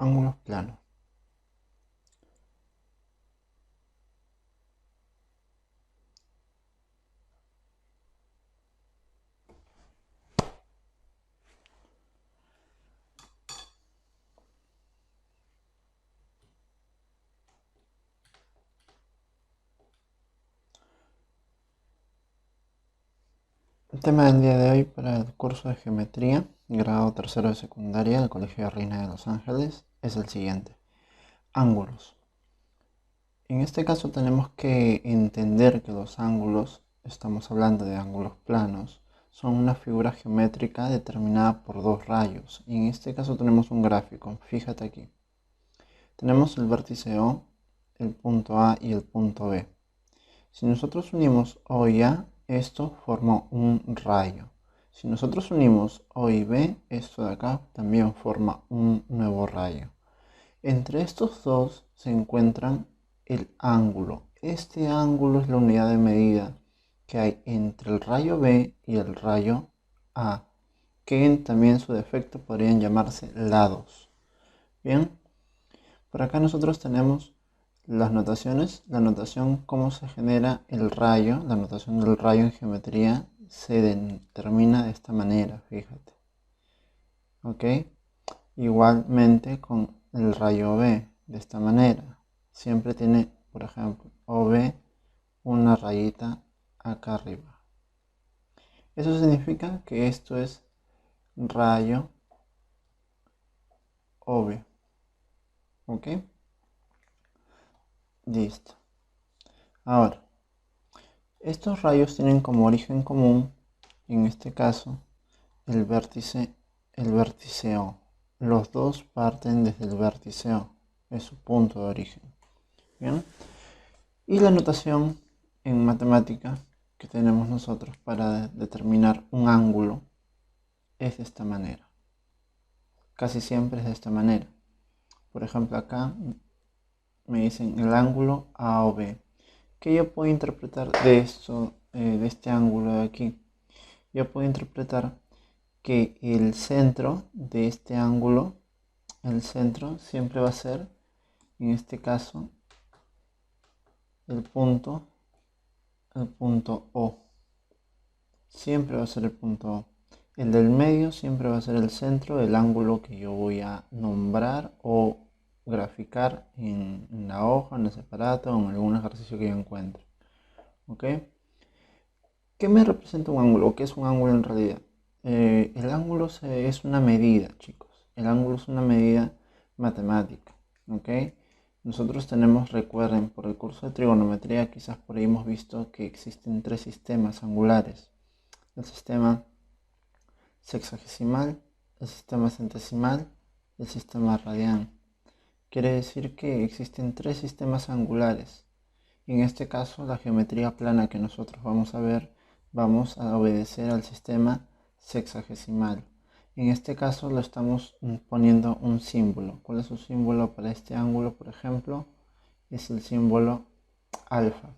Ángulos planos. El tema del día de hoy para el curso de geometría, grado tercero de secundaria del Colegio Reina de Los Ángeles, es el siguiente. Ángulos. En este caso tenemos que entender que los ángulos, estamos hablando de ángulos planos, son una figura geométrica determinada por dos rayos. Y en este caso tenemos un gráfico, fíjate aquí. Tenemos el vértice O, el punto A y el punto B. Si nosotros unimos O y A, esto forma un rayo. Si nosotros unimos O y B, esto de acá también forma un nuevo rayo. Entre estos dos se encuentran el ángulo. Este ángulo es la unidad de medida que hay entre el rayo B y el rayo A, que también en su defecto podrían llamarse lados. Bien, por acá nosotros tenemos las notaciones. La notación cómo se genera el rayo, la notación del rayo en geometría se determina de esta manera, fíjate. ¿Ok? Igualmente con el rayo B, de esta manera. Siempre tiene, por ejemplo, OB una rayita acá arriba. Eso significa que esto es rayo OB. ¿Ok? Listo. Ahora, estos rayos tienen como origen común, en este caso, el vértice O. Los dos parten desde el vértice O, es su punto de origen. Bien. Y la notación en matemática que tenemos nosotros para determinar un ángulo es de esta manera. Casi siempre es de esta manera. Por ejemplo, acá me dicen el ángulo AOB. ¿Qué yo puedo interpretar de esto, de este ángulo de aquí? Yo puedo interpretar que el centro de este ángulo, el centro siempre va a ser, en este caso, el punto O. Siempre va a ser el punto O. El del medio siempre va a ser el centro del ángulo que yo voy a nombrar o graficar en la hoja, en el separato o en algún ejercicio que yo encuentre. ¿Ok? ¿Qué me representa un ángulo? ¿Qué es un ángulo en realidad? El ángulo es una medida, chicos. El ángulo es una medida matemática. ¿Ok? Nosotros tenemos, recuerden, por el curso de trigonometría, quizás por ahí hemos visto que existen tres sistemas angulares. El sistema sexagesimal, el sistema centesimal y el sistema radian. Quiere decir que existen tres sistemas angulares. En este caso, la geometría plana que nosotros vamos a ver, vamos a obedecer al sistema sexagesimal. En este caso lo estamos poniendo un símbolo. ¿Cuál es su símbolo para este ángulo, por ejemplo? Es el símbolo alfa.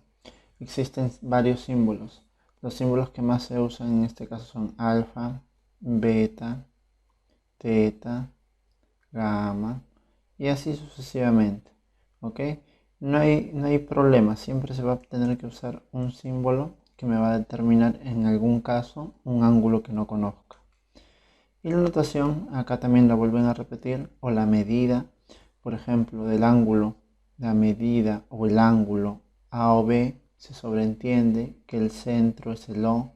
Existen varios símbolos. Los símbolos que más se usan en este caso son alfa, beta, teta, gamma y así sucesivamente. ¿Ok? No hay problema, siempre se va a tener que usar un símbolo que me va a determinar en algún caso un ángulo que no conozca. Y la notación, acá también la vuelven a repetir, o la medida, por ejemplo, del ángulo, la medida o el ángulo A o B, se sobreentiende que el centro es el O.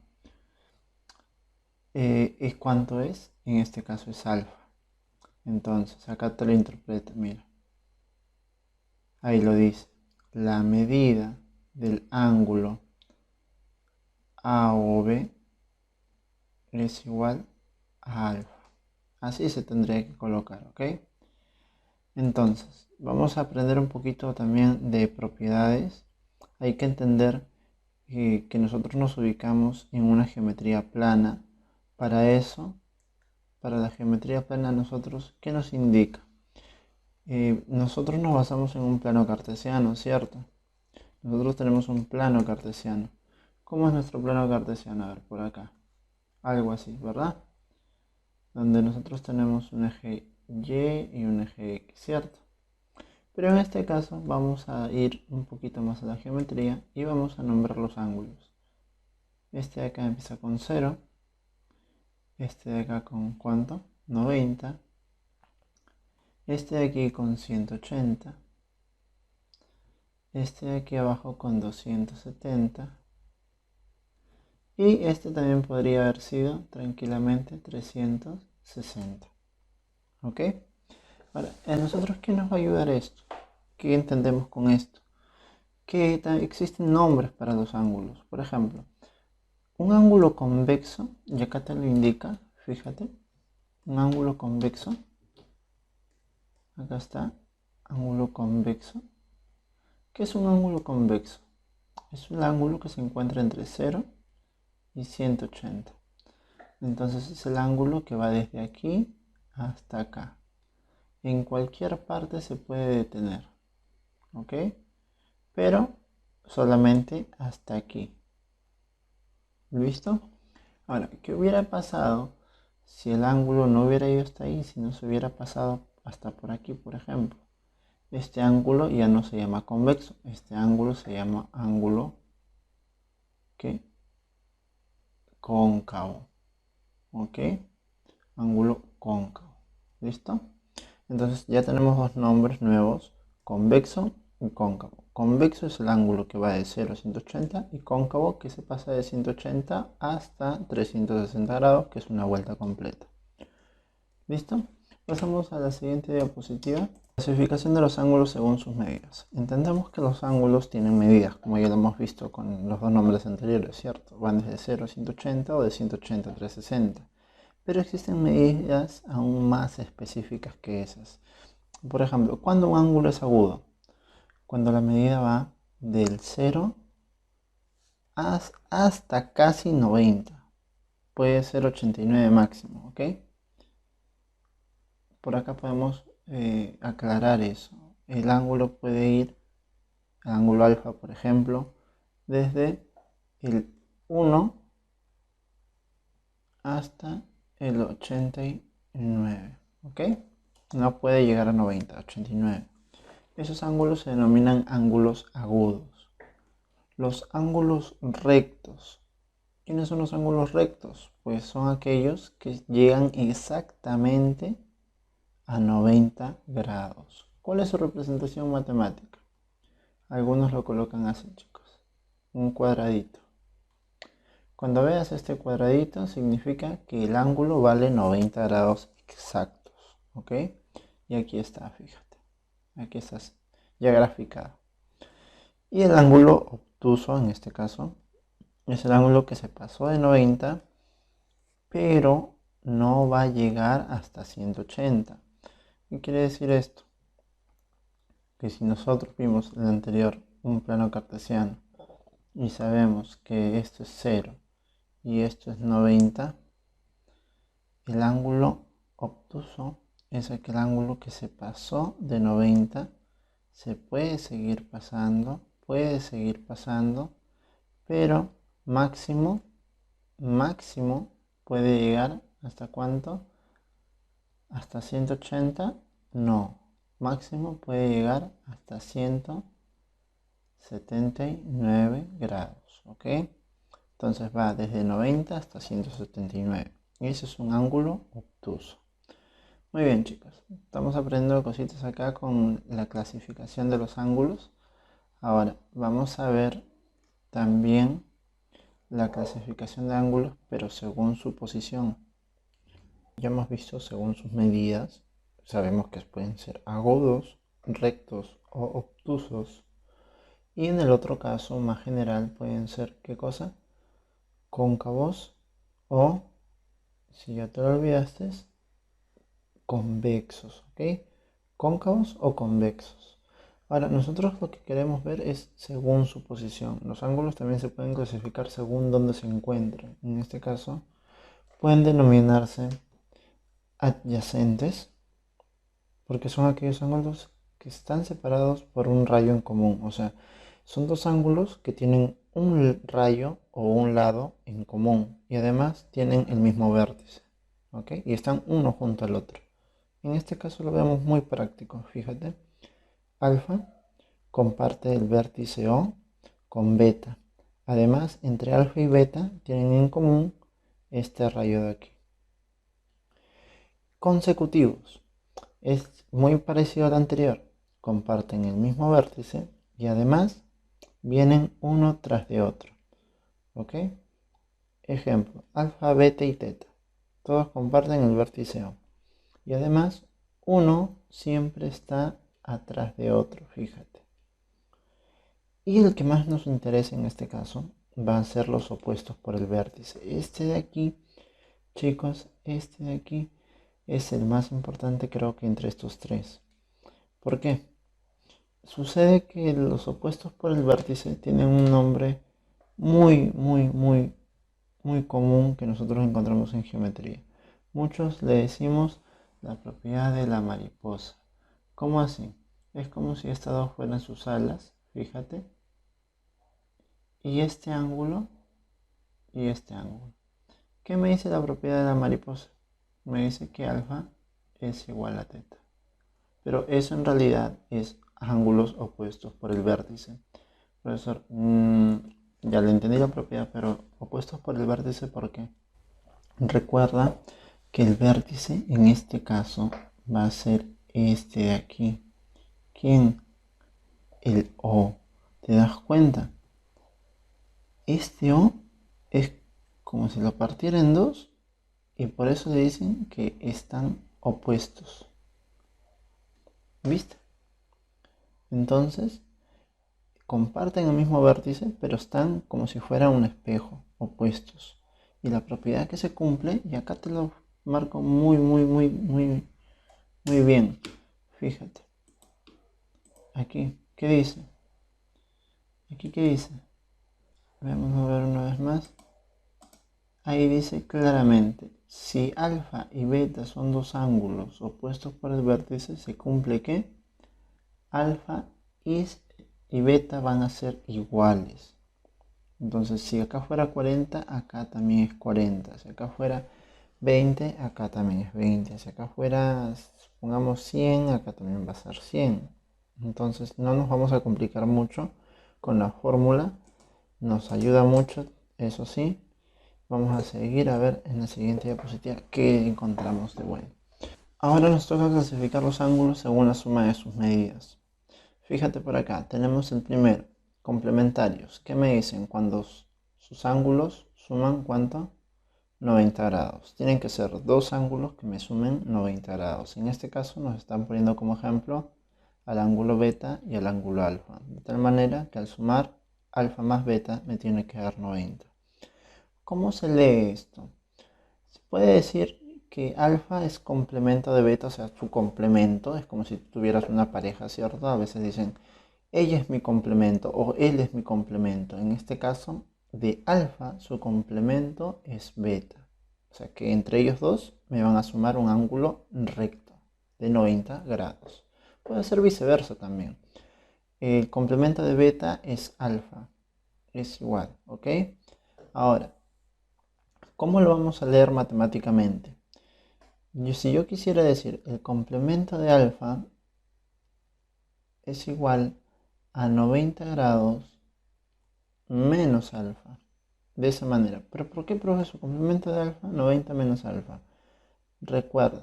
¿Es cuánto es? En este caso es alfa. Entonces, acá te lo interpreto, mira. Ahí lo dice. La medida del ángulo A o B es igual a alfa. Así se tendría que colocar, ¿ok? Entonces, vamos a aprender un poquito también de propiedades. Hay que entender que nosotros nos ubicamos en una geometría plana. Para eso, para la geometría plana, nosotros, ¿qué nos indica? Nosotros nos basamos en un plano cartesiano, ¿cierto? Nosotros tenemos un plano cartesiano. ¿Cómo es nuestro plano cartesiano? A ver, por acá. Algo así, ¿verdad? Donde nosotros tenemos un eje Y y un eje X, ¿cierto? Pero en este caso vamos a ir un poquito más a la geometría y vamos a nombrar los ángulos. Este de acá empieza con 0, este de acá con ¿cuánto? 90, este de aquí con 180, este de aquí abajo con 270 y este también podría haber sido tranquilamente 360. ¿Ok? Ahora, ¿a nosotros qué nos va a ayudar esto? ¿Qué entendemos con esto? Que existen nombres para los ángulos. Por ejemplo, un ángulo convexo, y acá te lo indica, fíjate, un ángulo convexo, acá está, ángulo convexo. ¿Qué es un ángulo convexo? Es un ángulo que se encuentra entre 0 y 180. Entonces es el ángulo que va desde aquí hasta acá. En cualquier parte se puede detener, ¿ok? Pero solamente hasta aquí. ¿Listo? Ahora, ¿qué hubiera pasado si el ángulo no hubiera ido hasta ahí, si no se hubiera pasado hasta por aquí, por ejemplo? Este ángulo ya no se llama convexo, este ángulo se llama ángulo ¿qué? Cóncavo, ¿ok? Ángulo cóncavo, ¿listo? Entonces ya tenemos dos nombres nuevos, convexo y cóncavo. Convexo es el ángulo que va de 0 a 180 y cóncavo que se pasa de 180 hasta 360 grados, que es una vuelta completa. ¿Listo? Pasamos a la siguiente diapositiva. Clasificación de los ángulos según sus medidas. Entendemos que los ángulos tienen medidas, como ya lo hemos visto con los dos nombres anteriores, ¿cierto? Van desde 0 a 180 o de 180 a 360. Pero existen medidas aún más específicas que esas. Por ejemplo, ¿cuándo un ángulo es agudo? Cuando la medida va del 0 hasta casi 90. Puede ser 89 máximo, ¿ok? Por acá podemos aclarar eso. El ángulo puede ir, el ángulo alfa, por ejemplo, desde el 1 hasta el 89, ¿ok? No puede llegar a 90, 89. Esos ángulos se denominan ángulos agudos. Los ángulos rectos. ¿Quiénes son los ángulos rectos? Pues son aquellos que llegan exactamente a 90 grados. ¿Cuál es su representación matemática? Algunos lo colocan así, chicos. Un cuadradito. Cuando veas este cuadradito significa que el ángulo vale 90 grados exactos. ¿Ok? Y aquí está, fíjate. Aquí está ya graficado. Y el ángulo obtuso, en este caso, es el ángulo que se pasó de 90, pero no va a llegar hasta 180. ¿Qué quiere decir esto? Que si nosotros vimos en el anterior un plano cartesiano y sabemos que esto es 0 y esto es 90, el ángulo obtuso es aquel ángulo que se pasó de 90, se puede seguir pasando, pero máximo puede llegar hasta ¿cuánto? Hasta 180, no, máximo puede llegar hasta 179 grados, ¿ok? Entonces va desde 90 hasta 179. Y ese es un ángulo obtuso. Muy bien, chicos. Estamos aprendiendo cositas acá con la clasificación de los ángulos. Ahora, vamos a ver también la clasificación de ángulos, pero según su posición. Ya hemos visto según sus medidas. Sabemos que pueden ser agudos, rectos o obtusos. Y en el otro caso, más general, pueden ser, ¿qué cosa? Cóncavos o, si ya te lo olvidaste, convexos, ¿ok? Cóncavos o convexos. Ahora, nosotros lo que queremos ver es según su posición. Los ángulos también se pueden clasificar según dónde se encuentran. En este caso, pueden denominarse adyacentes, porque son aquellos ángulos que están separados por un rayo en común. O sea, son dos ángulos que tienen un rayo o un lado en común y además tienen el mismo vértice, ¿ok? Y están uno junto al otro. En este caso lo vemos muy práctico, fíjate. Alfa comparte el vértice O con beta. Además, entre alfa y beta tienen en común este rayo de aquí. Consecutivos. Es muy parecido al anterior. Comparten el mismo vértice y además vienen uno tras de otro. ¿Ok? Ejemplo, alfa, beta y teta. Todos comparten el vértice O. Y además, uno siempre está atrás de otro, fíjate. Y el que más nos interesa en este caso van a ser los opuestos por el vértice. Este de aquí, chicos, este de aquí es el más importante creo que entre estos tres. ¿Por qué? Sucede que los opuestos por el vértice tienen un nombre muy común que nosotros encontramos en geometría. Muchos le decimos la propiedad de la mariposa. ¿Cómo así? Es como si estas dos fueran sus alas, fíjate. Y este ángulo y este ángulo. ¿Qué me dice la propiedad de la mariposa? Me dice que alfa es igual a teta. Pero eso en realidad es ángulos opuestos por el vértice. Profesor, ya le entendí la propiedad, pero opuestos por el vértice, ¿por qué? Recuerda que el vértice en este caso va a ser este de aquí. ¿Quién? El O. ¿Te das cuenta? Este O es como si lo partiera en dos y por eso le dicen que están opuestos. ¿Viste? Entonces, comparten el mismo vértice, pero están como si fuera un espejo, opuestos. Y la propiedad que se cumple, y acá te lo marco muy bien. Fíjate. Aquí, ¿qué dice? Aquí, ¿qué dice? Vamos a ver una vez más. Ahí dice claramente, si alfa y beta son dos ángulos opuestos por el vértice, se cumple que alfa y beta van a ser iguales. Entonces, si acá fuera 40, acá también es 40. Si acá fuera 20, acá también es 20. Si acá fuera, supongamos 100, acá también va a ser 100. Entonces, no nos vamos a complicar mucho con la fórmula. Nos ayuda mucho, eso sí. Vamos a seguir a ver en la siguiente diapositiva qué encontramos de bueno. Ahora nos toca clasificar los ángulos según la suma de sus medidas. Fíjate por acá, tenemos el primero, complementarios. ¿Qué me dicen? Cuando sus ángulos suman ¿cuánto? 90 grados. Tienen que ser dos ángulos que me sumen 90 grados. En este caso nos están poniendo como ejemplo al ángulo beta y al ángulo alfa. De tal manera que al sumar alfa más beta me tiene que dar 90. ¿Cómo se lee esto? Se puede decir que alfa es complemento de beta, o sea, su complemento. Es como si tuvieras una pareja, ¿cierto? A veces dicen, ella es mi complemento o él es mi complemento. En este caso, de alfa, su complemento es beta. O sea que entre ellos dos me van a sumar un ángulo recto de 90 grados. Puede ser viceversa también. El complemento de beta es alfa. Es igual, ¿ok? Ahora, ¿cómo lo vamos a leer matemáticamente? Si yo quisiera decir el complemento de alfa es igual a 90 grados menos alfa. De esa manera. ¿Pero por qué, profe, su complemento de alfa? 90 menos alfa. Recuerda,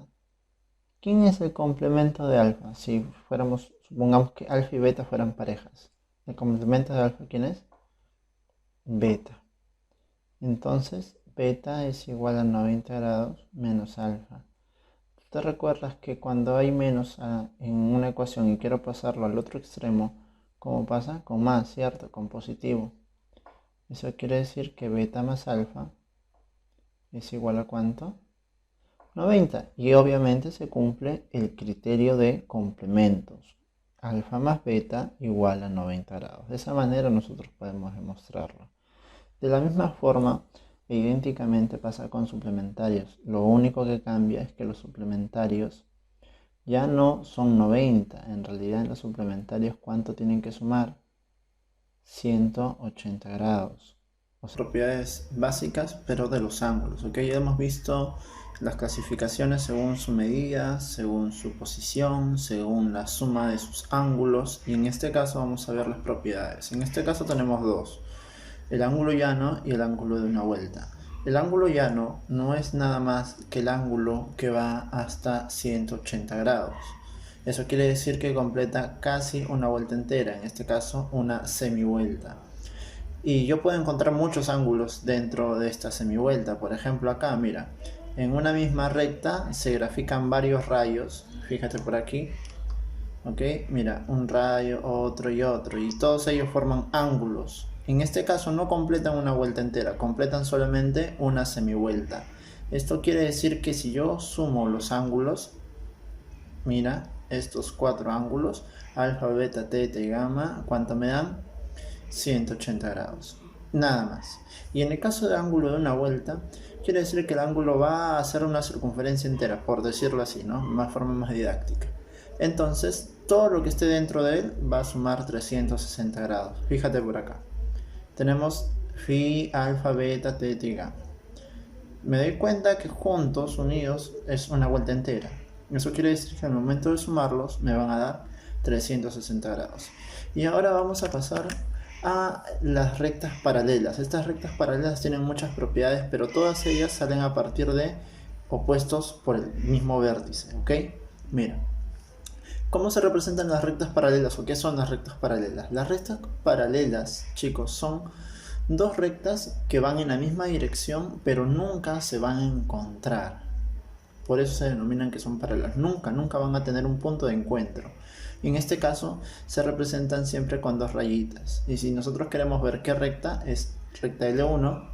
¿quién es el complemento de alfa? Si fuéramos, supongamos que alfa y beta fueran parejas. ¿El complemento de alfa quién es? Beta. Entonces, beta es igual a 90 grados menos alfa. ¿Te recuerdas que cuando hay menos en una ecuación y quiero pasarlo al otro extremo, ¿cómo pasa? Con más, ¿cierto? Con positivo. Eso quiere decir que beta más alfa es igual a ¿cuánto? 90. Y obviamente se cumple el criterio de complementos. Alfa más beta igual a 90 grados. De esa manera nosotros podemos demostrarlo. De la misma forma, e idénticamente pasa con suplementarios. Lo único que cambia es que los suplementarios ya no son 90. En realidad en los suplementarios, ¿cuánto tienen que sumar? 180 grados. propiedades básicas, pero de los ángulos, ¿ok? Ya hemos visto las clasificaciones según su medida, según su posición, según la suma de sus ángulos, y en este caso vamos a ver las propiedades. En este caso tenemos dos, el ángulo llano y el ángulo de una vuelta. El ángulo llano no es nada más que el ángulo que va hasta 180 grados. Eso quiere decir que completa casi una vuelta entera, en este caso una semivuelta. Y yo puedo encontrar muchos ángulos dentro de esta semivuelta. Por ejemplo acá, mira, en una misma recta se grafican varios rayos. Fíjate por aquí. Ok, mira, un rayo, otro y otro. Y todos ellos forman ángulos. En este caso no completan una vuelta entera, completan solamente una semivuelta. Esto quiere decir que si yo sumo los ángulos, mira, estos cuatro ángulos, alfa, beta, teta y gamma, ¿cuánto me dan? 180 grados, nada más. Y en el caso de ángulo de una vuelta, quiere decir que el ángulo va a hacer una circunferencia entera, por decirlo así, ¿no? De forma más didáctica. Entonces, todo lo que esté dentro de él va a sumar 360 grados. Fíjate por acá. Tenemos phi, alfa, beta, teta y gamma. Me doy cuenta que juntos, unidos, es una vuelta entera. Eso quiere decir que al momento de sumarlos me van a dar 360 grados. Y ahora vamos a pasar a las rectas paralelas. Estas rectas paralelas tienen muchas propiedades, pero todas ellas salen a partir de opuestos por el mismo vértice, ¿ok? Mira, ¿cómo se representan las rectas paralelas o qué son las rectas paralelas? Las rectas paralelas, chicos, son dos rectas que van en la misma dirección, pero nunca se van a encontrar. Por eso se denominan que son paralelas. Nunca van a tener un punto de encuentro. En este caso se representan siempre con dos rayitas. Y si nosotros queremos ver qué recta, es recta L1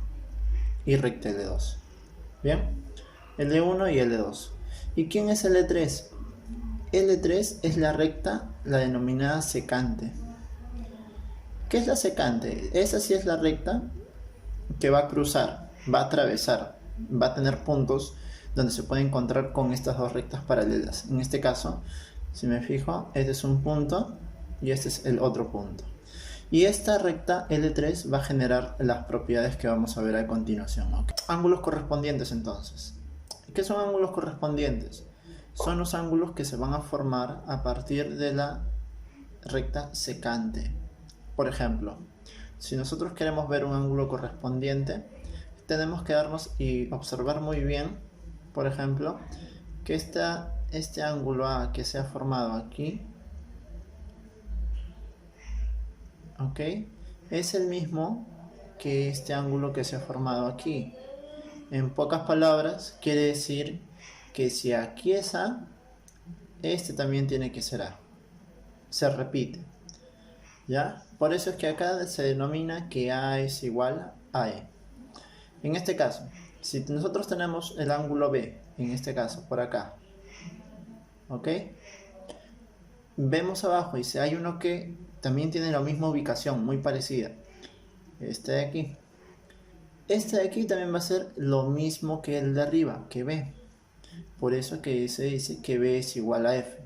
y recta L2. ¿Bien? L1 y L2. ¿Y quién es L3? L3 es la recta, la denominada secante. ¿Qué es la secante? Esa sí es la recta que va a cruzar, va a atravesar, va a tener puntos donde se puede encontrar con estas dos rectas paralelas. En este caso, si me fijo, este es un punto y este es el otro punto. Y esta recta L3 va a generar las propiedades que vamos a ver a continuación. ¿Okay? Ángulos correspondientes entonces. ¿Qué son ángulos correspondientes? Son los ángulos que se van a formar a partir de la recta secante. Por ejemplo, si nosotros queremos ver un ángulo correspondiente, tenemos que darnos y observar muy bien, por ejemplo, que este ángulo A que se ha formado aquí, ¿ok? Es el mismo que este ángulo que se ha formado aquí. En pocas palabras, quiere decir que si aquí es A, este también tiene que ser A. Se repite, ¿ya? Por eso es que acá se denomina que A es igual a E. En este caso, si nosotros tenemos el ángulo B, en este caso, por acá, ¿ok? Vemos abajo y si hay uno que también tiene la misma ubicación, muy parecida. Este de aquí. Este de aquí también va a ser lo mismo que el de arriba, que B. Por eso que se dice que B es igual a F.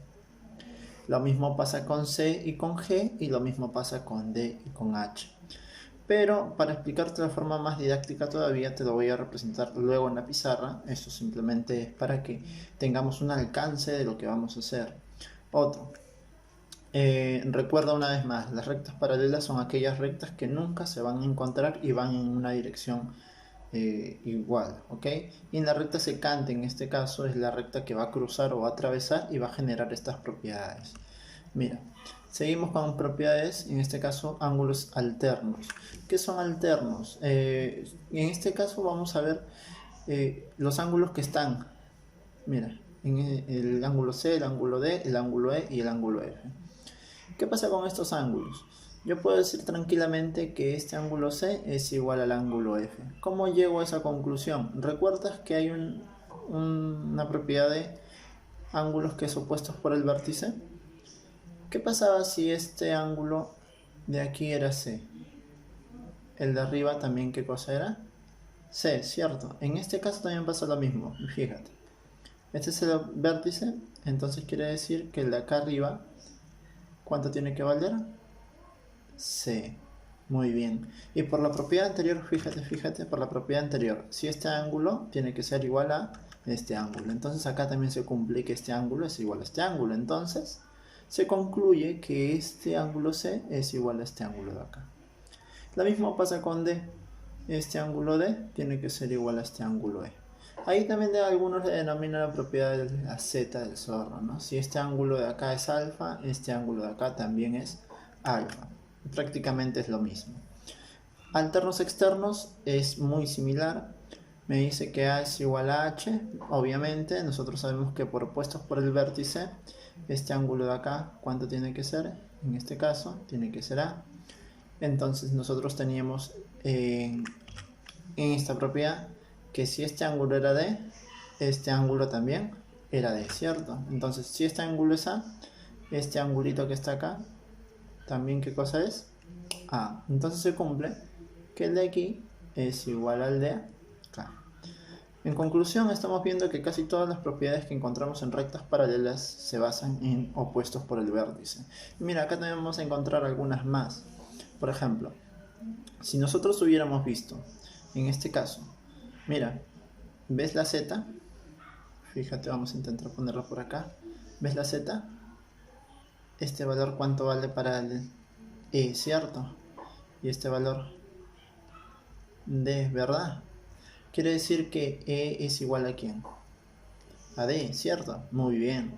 Lo mismo pasa con C y con G, y lo mismo pasa con D y con H. Pero para explicarte de forma más didáctica todavía, te lo voy a representar luego en la pizarra. Esto simplemente es para que tengamos un alcance de lo que vamos a hacer. Otro. Recuerda una vez más, las rectas paralelas son aquellas rectas que nunca se van a encontrar y van en una dirección igual, ¿ok? Y en la recta secante, en este caso, es la recta que va a cruzar o va a atravesar y va a generar estas propiedades. Mira, seguimos con propiedades, en este caso, ángulos alternos. ¿Qué son alternos? En este caso vamos a ver los ángulos que están, mira, en el ángulo C, el ángulo D, el ángulo E y el ángulo F. ¿Qué pasa con estos ángulos? Yo puedo decir tranquilamente que este ángulo C es igual al ángulo F. ¿Cómo llego a esa conclusión? ¿Recuerdas que hay una propiedad de ángulos que es opuestos por el vértice? ¿Qué pasaba si este ángulo de aquí era C? El de arriba también, ¿qué cosa era? C, ¿cierto? En este caso también pasa lo mismo, fíjate. Este es el vértice, entonces quiere decir que el de acá arriba, ¿cuánto tiene que valer? C. Muy bien. Y por la propiedad anterior, fíjate, por la propiedad anterior, si este ángulo tiene que ser igual a este ángulo. Entonces acá también se cumple que este ángulo es igual a este ángulo. Entonces se concluye que este ángulo C es igual a este ángulo de acá. Lo mismo pasa con D. Este ángulo D tiene que ser igual a este ángulo E. Ahí también algunos le denominan la propiedad de la Z del zorro, ¿no? Si este ángulo de acá es alfa, este ángulo de acá también es alfa. Prácticamente es lo mismo. Alternos externos es muy similar. Me dice que A es igual a H. Obviamente, nosotros sabemos que por opuestos por el vértice, este ángulo de acá, ¿cuánto tiene que ser? En este caso, tiene que ser A. Entonces, nosotros teníamos en esta propiedad que si este ángulo era D, este ángulo también era D, ¿cierto? Entonces, si este ángulo es A, este angulito que está acá, también ¿qué cosa es? A. Entonces se cumple que el de aquí es igual al de acá. En conclusión, estamos viendo que casi todas las propiedades que encontramos en rectas paralelas se basan en opuestos por el vértice. Y mira, acá también vamos a encontrar algunas más. Por ejemplo, si nosotros hubiéramos visto, en este caso, mira, ¿ves la Z? Fíjate, vamos a intentar ponerla por acá. ¿Ves la Z? Este valor, ¿cuánto vale para el E, cierto? Y este valor D, ¿verdad? Quiere decir que E es igual a ¿quién? A D, ¿cierto? Muy bien.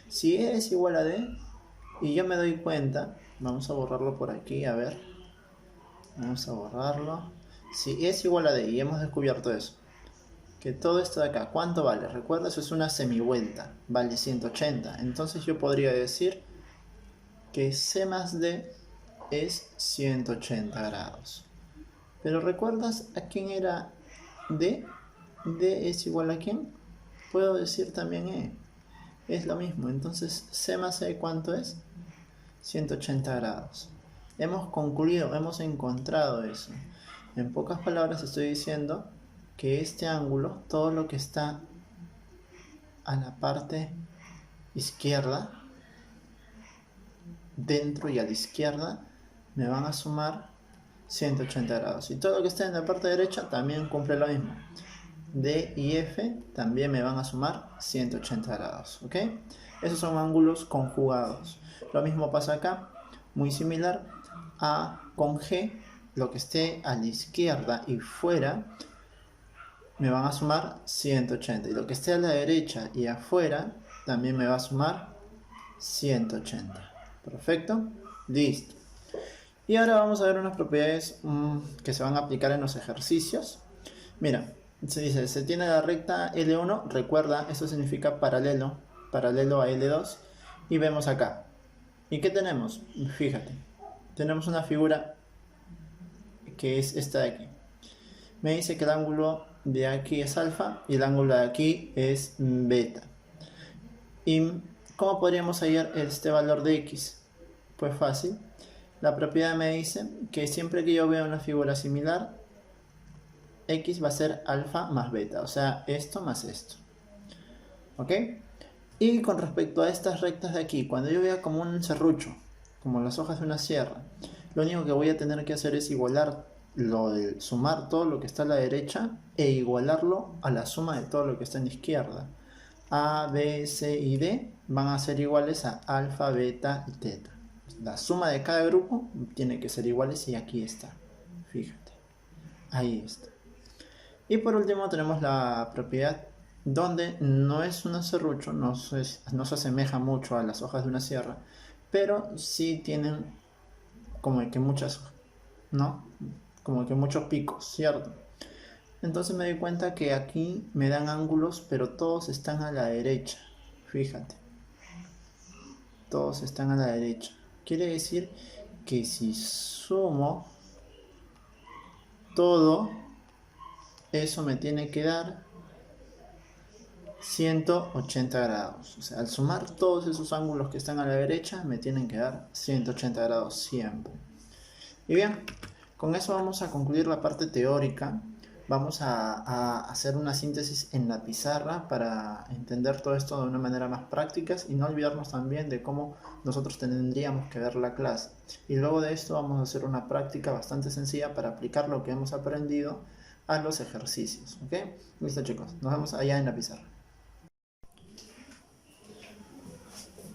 Si E es igual a D, y yo me doy cuenta, vamos a borrarlo por aquí, a ver. Vamos a borrarlo. Si E es igual a D, y hemos descubierto eso, que todo esto de acá, ¿cuánto vale? Recuerda, eso es una semivuelta, vale 180. Entonces yo podría decir que C más D es 180 grados. Pero ¿recuerdas a quién era D? D es igual a quién. Puedo decir también E. Es lo mismo. Entonces C más E, ¿cuánto es? 180 grados. Hemos concluido, hemos encontrado eso. En pocas palabras estoy diciendo que este ángulo, todo lo que está a la parte izquierda, dentro y a la izquierda, me van a sumar 180 grados. Y todo lo que está en la parte derecha también cumple lo mismo. D y F también me van a sumar 180 grados. ¿Ok? Esos son ángulos conjugados. Lo mismo pasa acá. Muy similar. A con G, lo que esté a la izquierda y fuera, me van a sumar 180. Y lo que esté a la derecha y afuera, también me va a sumar 180. Perfecto. Listo. Y ahora vamos a ver unas propiedades que se van a aplicar en los ejercicios. Mira, se dice, se tiene la recta L1, recuerda, eso significa paralelo a L2. Y vemos acá. ¿Y qué tenemos? Fíjate, tenemos una figura que es esta de aquí. Me dice que el ángulo de aquí es alfa y el ángulo de aquí es beta. ¿Y cómo podríamos hallar este valor de X? Pues fácil. La propiedad me dice que siempre que yo vea una figura similar, X va a ser alfa más beta, o sea, esto más esto. ¿Ok? Y con respecto a estas rectas de aquí, cuando yo vea como un serrucho, como las hojas de una sierra, lo único que voy a tener que hacer es igualar sumar todo lo que está a la derecha e igualarlo a la suma de todo lo que está en la izquierda. A, B, C y D van a ser iguales a alfa, beta y teta. La suma de cada grupo tiene que ser iguales y aquí está. Fíjate. Ahí está. Y por último tenemos la propiedad donde no es un serrucho, no se asemeja mucho a las hojas de una sierra, pero sí tienen como que muchas, ¿no? Como que muchos picos, ¿cierto? Entonces me doy cuenta que aquí me dan ángulos, pero todos están a la derecha. Fíjate. Todos están a la derecha. Quiere decir que si sumo todo, eso me tiene que dar 180 grados. O sea, al sumar todos esos ángulos que están a la derecha, me tienen que dar 180 grados siempre. Y bien, con eso vamos a concluir la parte teórica. Vamos a hacer una síntesis en la pizarra para entender todo esto de una manera más práctica y no olvidarnos también de cómo nosotros tendríamos que ver la clase. Y luego de esto vamos a hacer una práctica bastante sencilla para aplicar lo que hemos aprendido a los ejercicios. ¿Ok? Listo, chicos, nos vemos allá en la pizarra.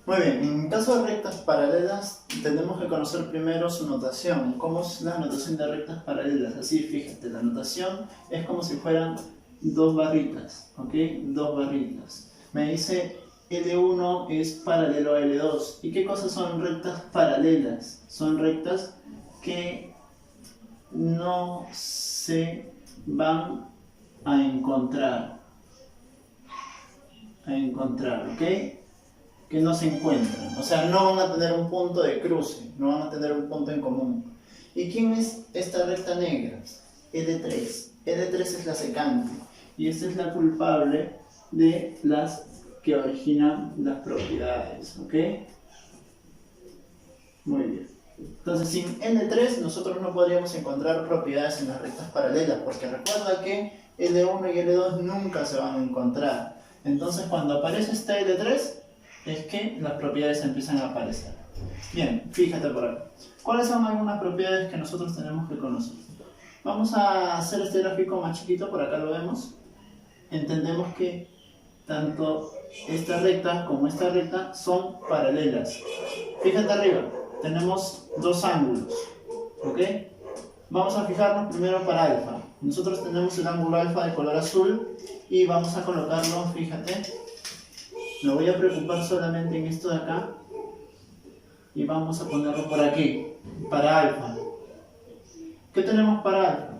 Muy bien, en caso de rectas paralelas tenemos que conocer primero su notación. ¿Cómo es la notación de rectas paralelas? Así, fíjate, la notación es como si fueran dos barritas, ¿ok? Dos barritas. Me dice L1 es paralelo a L2. ¿Y qué cosas son rectas paralelas? Son rectas que no se van a encontrar, ¿ok? Que no se encuentran, o sea, no van a tener un punto de cruce, no van a tener un punto en común. ¿Y quién es esta recta negra? L3. L3 es la secante y esta es la culpable de las que originan las propiedades, ¿ok? Muy bien. Entonces, sin L3 nosotros no podríamos encontrar propiedades en las rectas paralelas, porque recuerda que L1 y L2 nunca se van a encontrar. Entonces, cuando aparece esta L3, es que las propiedades empiezan a aparecer. Bien, fíjate por acá. ¿Cuáles son algunas propiedades que nosotros tenemos que conocer? Vamos a hacer este gráfico más chiquito, por acá lo vemos. Entendemos que tanto esta recta como esta recta son paralelas. Fíjate arriba, tenemos dos ángulos, ¿ok? Vamos a fijarnos primero para alfa. Nosotros tenemos el ángulo alfa de color azul y vamos a colocarlo, fíjate, me voy a preocupar solamente en esto de acá y vamos a ponerlo por aquí, para alfa. ¿Qué tenemos para alfa?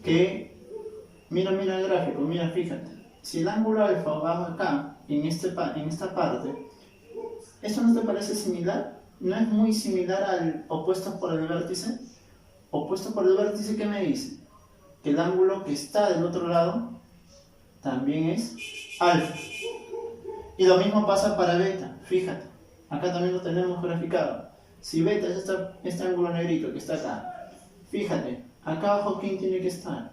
Que, mira el gráfico, mira, fíjate. Si el ángulo alfa va acá, en esta parte, ¿eso no te parece similar? ¿No es muy similar al opuesto por el vértice? Opuesto por el vértice, ¿qué me dice? Que el ángulo que está del otro lado también es alfa. Y lo mismo pasa para beta, fíjate, acá también lo tenemos graficado. Si beta es este ángulo negrito que está acá, fíjate, acá abajo ¿quién tiene que estar?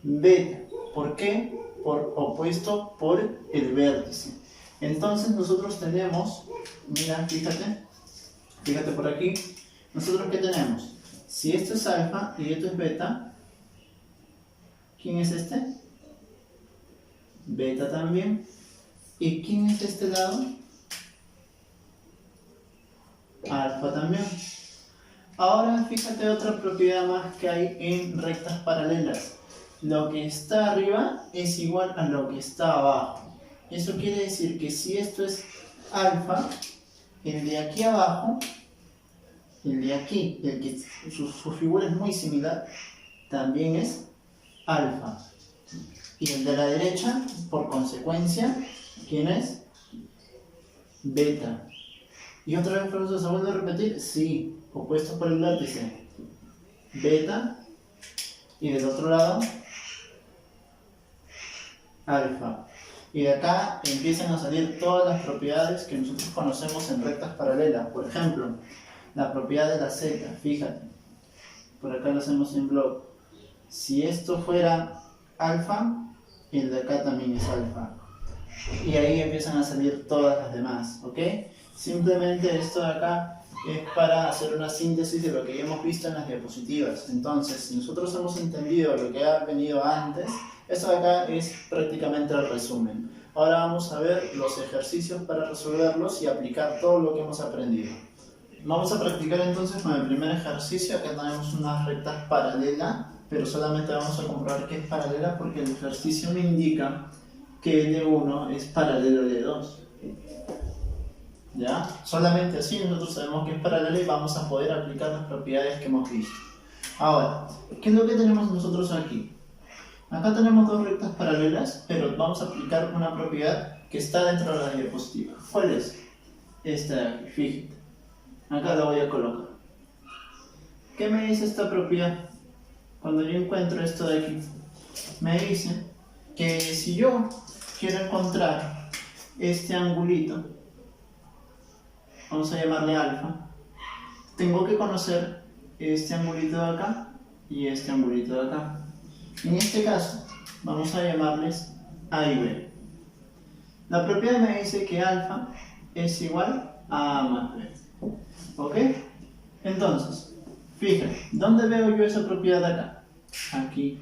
Beta. ¿Por qué? Por opuesto por el vértice. Entonces nosotros tenemos, mira, fíjate por aquí, nosotros ¿qué tenemos? Si esto es alfa y esto es beta, ¿quién es este? Beta también. ¿Y quién es este lado? Alfa también. Ahora fíjate otra propiedad más que hay en rectas paralelas. Lo que está arriba es igual a lo que está abajo. Eso quiere decir que si esto es alfa, el de aquí abajo, el de aquí, el que su figura es muy similar, también es alfa. Y el de la derecha, por consecuencia, ¿quién es? Beta. Y otra vez, profesor, ¿se vuelve a repetir? Sí, opuesto por el vértice. Beta. Y del otro lado, alfa. Y de acá empiezan a salir todas las propiedades que nosotros conocemos en rectas paralelas. Por ejemplo, la propiedad de la z, fíjate. Por acá lo hacemos en bloc. Si esto fuera alfa, el de acá también es alfa. Y ahí empiezan a salir todas las demás, ¿ok? Simplemente esto de acá es para hacer una síntesis de lo que ya hemos visto en las diapositivas. Entonces, si nosotros hemos entendido lo que ha venido antes, esto de acá es prácticamente el resumen. Ahora vamos a ver los ejercicios para resolverlos y aplicar todo lo que hemos aprendido. Vamos a practicar entonces con el primer ejercicio. Acá tenemos una recta paralela, pero solamente vamos a comprobar que es paralela porque el ejercicio me indica que L1 es paralelo a L2. ¿Ya? Solamente así nosotros sabemos que es paralela y vamos a poder aplicar las propiedades que hemos visto. Ahora, ¿qué es lo que tenemos nosotros aquí? Acá tenemos dos rectas paralelas, pero vamos a aplicar una propiedad que está dentro de la diapositiva. ¿Cuál es? Esta de aquí, fíjate. Acá la voy a colocar. ¿Qué me dice esta propiedad? Cuando yo encuentro esto de aquí, me dice que si yo quiero encontrar este angulito, vamos a llamarle alfa, tengo que conocer este angulito de acá y este angulito de acá. En este caso, vamos a llamarles A y B. La propiedad me dice que alfa es igual a A más B. ¿Ok? Entonces, fíjate, ¿dónde veo yo esa propiedad acá? Aquí.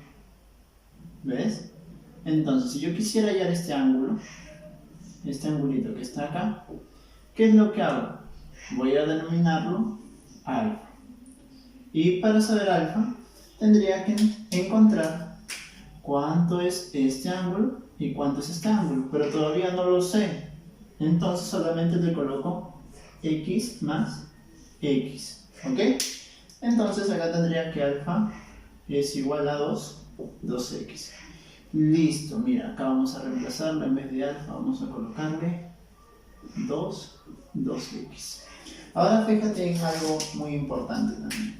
¿Ves? Entonces, si yo quisiera hallar este ángulo, este angulito que está acá, ¿qué es lo que hago? Voy a denominarlo alfa. Y para saber alfa, tendría que encontrar cuánto es este ángulo y cuánto es este ángulo, pero todavía no lo sé. Entonces solamente le coloco x más x, ¿ok? Entonces acá tendría que alfa es igual a 2x. Listo, mira, acá vamos a reemplazarlo, en vez de alfa vamos a colocarle 2x. Ahora fíjate en algo muy importante también.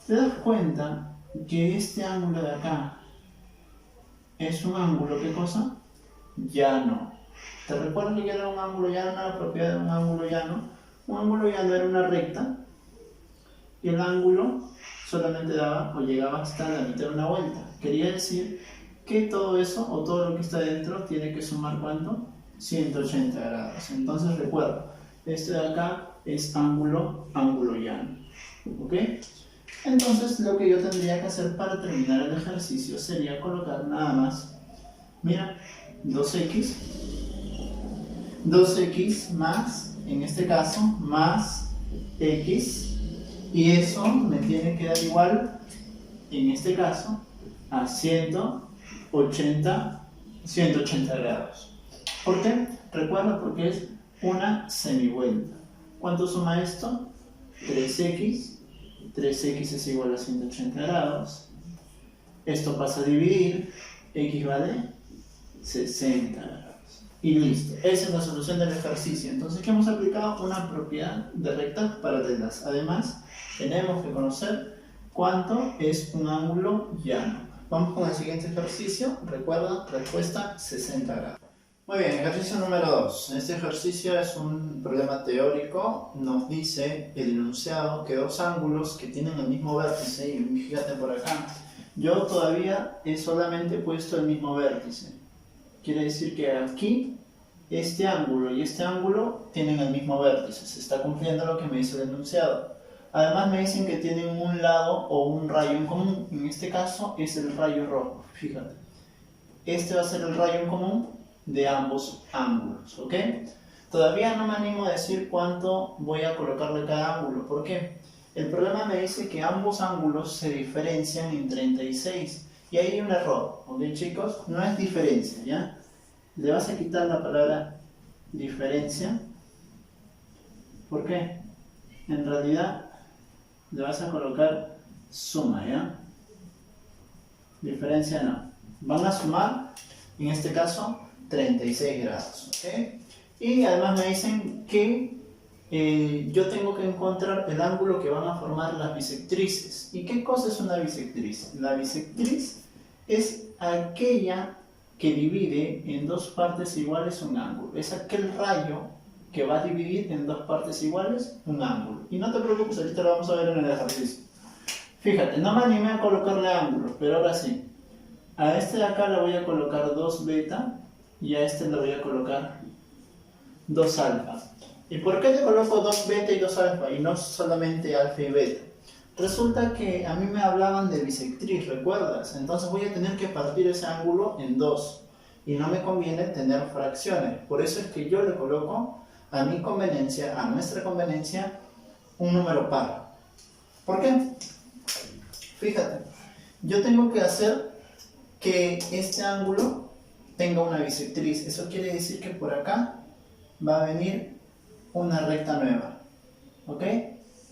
¿Te das cuenta que este ángulo de acá es un ángulo, ¿qué cosa? Llano. ¿Te recuerdas que era un ángulo llano, la propiedad de un ángulo llano? Un ángulo llano era una recta y el ángulo solamente daba o llegaba hasta la mitad de una vuelta. Quería decir que todo eso o todo lo que está dentro tiene que sumar ¿cuánto? 180 grados. Entonces recuerda, este de acá es ángulo llano. ¿Ok? Entonces lo que yo tendría que hacer para terminar el ejercicio sería colocar nada más, mira, 2x más, en este caso, más x, y eso me tiene que dar igual, en este caso, a 180 grados. ¿Por qué? Recuerda, porque es una semivuelta. ¿Cuánto suma esto? 3x. 3x es igual a 180 grados. Esto pasa a dividir. X vale 60 grados. Y listo. Esa es la solución del ejercicio. Entonces, ¿qué hemos aplicado? Una propiedad de rectas paralelas. Además, tenemos que conocer cuánto es un ángulo llano. Vamos con el siguiente ejercicio. Recuerda, respuesta 60 grados. Muy bien, ejercicio número 2. Este ejercicio es un problema teórico. Nos dice el enunciado que dos ángulos que tienen el mismo vértice, y fíjate por acá, yo todavía he solamente puesto el mismo vértice. Quiere decir que aquí este ángulo y este ángulo tienen el mismo vértice. Se está cumpliendo lo que me dice el enunciado. Además me dicen que tienen un lado o un rayo en común. En este caso es el rayo rojo. Fíjate. Este va a ser el rayo en común de ambos ángulos, ¿ok? Todavía no me animo a decir cuánto voy a colocarle cada ángulo. ¿Por qué? El problema me dice que ambos ángulos se diferencian en 36. Y ahí hay un error, ¿ok, chicos? No es diferencia, ¿ya? Le vas a quitar la palabra diferencia. ¿Por qué? En realidad le vas a colocar suma, ¿ya? Diferencia no. Van a sumar, en este caso, 36 grados, ¿ok? Y además me dicen que yo tengo que encontrar el ángulo que van a formar las bisectrices. ¿Y qué cosa es una bisectriz? La bisectriz es aquella que divide en dos partes iguales un ángulo. Es aquel rayo que va a dividir en dos partes iguales un ángulo. Y no te preocupes, ahorita lo vamos a ver en el ejercicio. Fíjate, no me animé a colocarle ángulos, pero ahora sí. A este de acá le voy a colocar 2 beta y a este le voy a colocar 2 alfa. ¿Y por qué le coloco 2 beta y 2 alfa y no solamente alfa y beta? Resulta que a mí me hablaban de bisectriz, ¿recuerdas? Entonces voy a tener que partir ese ángulo en 2 y no me conviene tener fracciones. Por eso es que yo le coloco a mi conveniencia, a nuestra conveniencia, un número par. ¿Por qué? Fíjate, yo tengo que hacer que este ángulo tenga una bisectriz. Eso quiere decir que por acá va a venir una recta nueva. ¿Ok?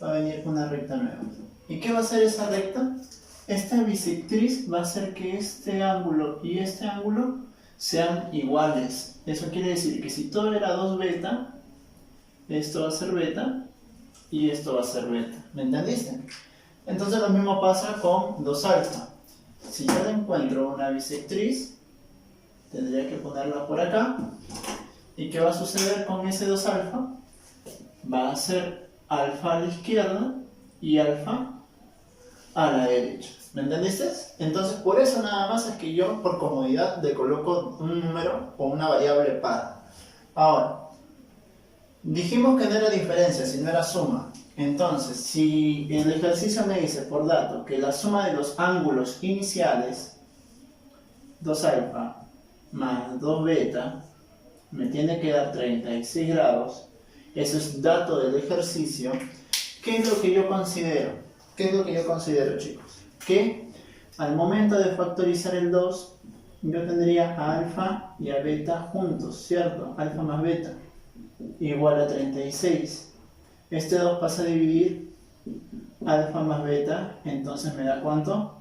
Va a venir una recta nueva. ¿Y qué va a hacer esa recta? Esta bisectriz va a hacer que este ángulo y este ángulo sean iguales. Eso quiere decir que si todo era 2 beta, esto va a ser beta y esto va a ser beta. ¿Me entendiste? Entonces lo mismo pasa con 2 alfa. Si yo le encuentro una bisectriz, tendría que ponerla por acá. ¿Y qué va a suceder con ese 2 alfa? Va a ser alfa a la izquierda y alfa a la derecha. ¿Me entendiste? Entonces, por eso nada más es que yo, por comodidad, le coloco un número o una variable par. Ahora, dijimos que no era diferencia, sino era suma. Entonces, si el ejercicio me dice, por dato, que la suma de los ángulos iniciales, 2 alfa más 2 beta, me tiene que dar 36 grados, eso es dato del ejercicio. ¿Qué es lo que yo considero? ¿Qué es lo que yo considero, chicos? Que al momento de factorizar el 2, yo tendría a alfa y a beta juntos, ¿cierto? Alfa más beta igual a 36. Este 2 pasa a dividir alfa más beta, entonces me da ¿cuánto?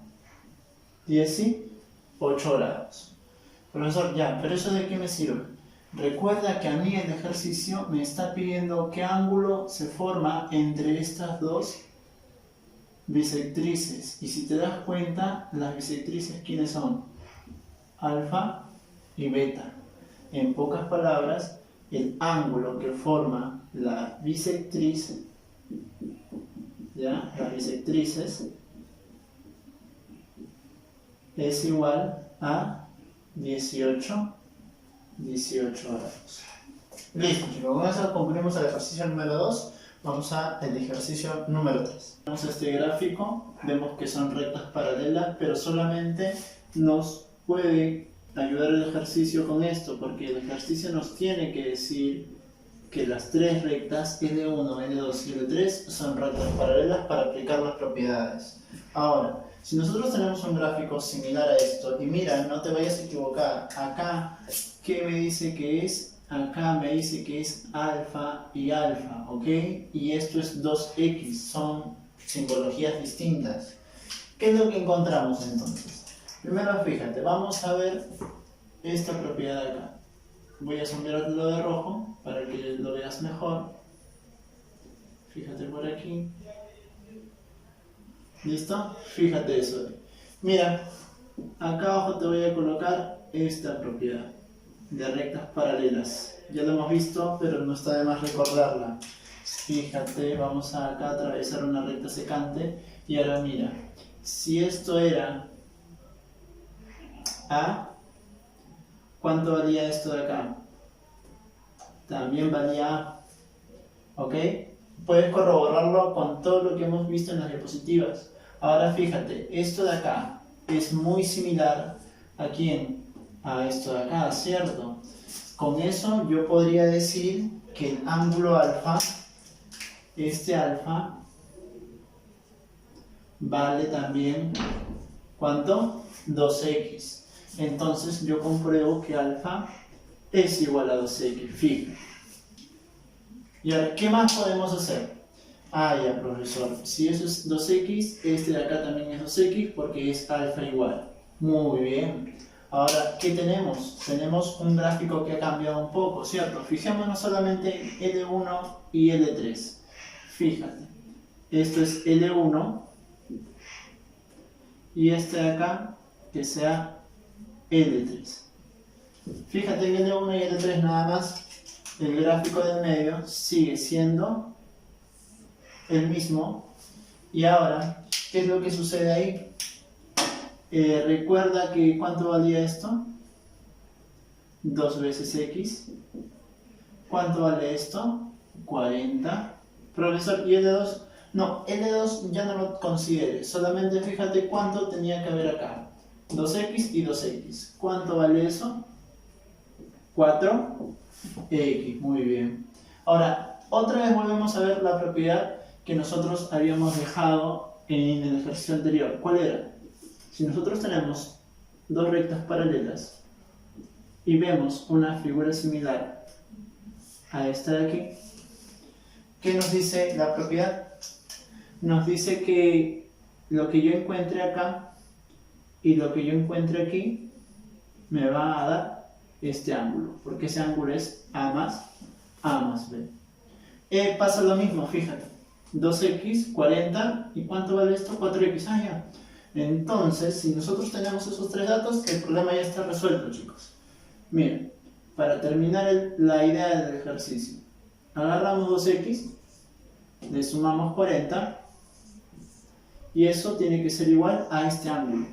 18 grados. Profesor, ya, pero ¿eso de qué me sirve? Recuerda que a mí el ejercicio me está pidiendo qué ángulo se forma entre estas dos bisectrices. Y si te das cuenta, las bisectrices, ¿quiénes son? Alfa y beta. En pocas palabras, el ángulo que forma la bisectriz, ¿ya? Las bisectrices, es igual a 18 grados. Listo, chicos, con eso concluimos el ejercicio número 2. Vamos al ejercicio número 3. Vemos este gráfico, vemos que son rectas paralelas, pero solamente nos puede ayudar el ejercicio con esto, porque el ejercicio nos tiene que decir que las tres rectas L1, L2 y L3 son rectas paralelas para aplicar las propiedades. Ahora, si nosotros tenemos un gráfico similar a esto, y mira, no te vayas a equivocar, acá, ¿qué me dice que es? Acá me dice que es alfa y alfa, ¿ok? Y esto es 2x, son simbologías distintas. ¿Qué es lo que encontramos entonces? Primero fíjate, vamos a ver esta propiedad de acá. Voy a sombrearlo de rojo para que lo veas mejor. Fíjate por aquí. ¿Listo? Fíjate eso. Mira, acá abajo te voy a colocar esta propiedad de rectas paralelas. Ya lo hemos visto, pero no está de más recordarla. Fíjate, vamos a acá atravesar una recta secante. Y ahora mira, si esto era A, ¿cuánto valía esto de acá? También valía A. ¿Ok? Puedes corroborarlo con todo lo que hemos visto en las diapositivas. Ahora fíjate, esto de acá es muy similar ¿a quién? A esto de acá, ¿cierto? Con eso yo podría decir que el ángulo alfa, este alfa, vale también, ¿cuánto? 2x. Entonces yo compruebo que alfa es igual a 2x, fíjate. Y ahora, ¿qué más podemos hacer? Ah, ya, profesor, si eso es 2x, este de acá también es 2x porque es alfa igual. Muy bien. Ahora, ¿qué tenemos? Tenemos un gráfico que ha cambiado un poco, ¿cierto? Fijémonos solamente en L1 y L3. Fíjate, esto es L1 y este de acá que sea L3. Fíjate que L1 y L3 nada más, el gráfico del medio sigue siendo el mismo. Y ahora, ¿qué es lo que sucede ahí? Recuerda que ¿cuánto valía esto? 2 veces x. ¿Cuánto vale esto? 40. Profesor, ¿y L2? No, L2 ya no lo consideres. Solamente fíjate cuánto tenía que haber acá. 2x y 2x. ¿Cuánto vale eso? 4x. Muy bien. Ahora, otra vez volvemos a ver la propiedad que nosotros habíamos dejado en el ejercicio anterior. ¿Cuál era? Si nosotros tenemos dos rectas paralelas y vemos una figura similar a esta de aquí, ¿qué nos dice la propiedad? Nos dice que lo que yo encuentre acá y lo que yo encuentre aquí me va a dar este ángulo, porque ese ángulo es A más B. Pasa lo mismo, fíjate, 2x, 40, ¿y cuánto vale esto? 4x, ah ya. Entonces, si nosotros tenemos esos tres datos, el problema ya está resuelto, chicos. Miren, para terminar la idea del ejercicio, agarramos 2x, le sumamos 40 Y eso tiene que ser igual a este ángulo,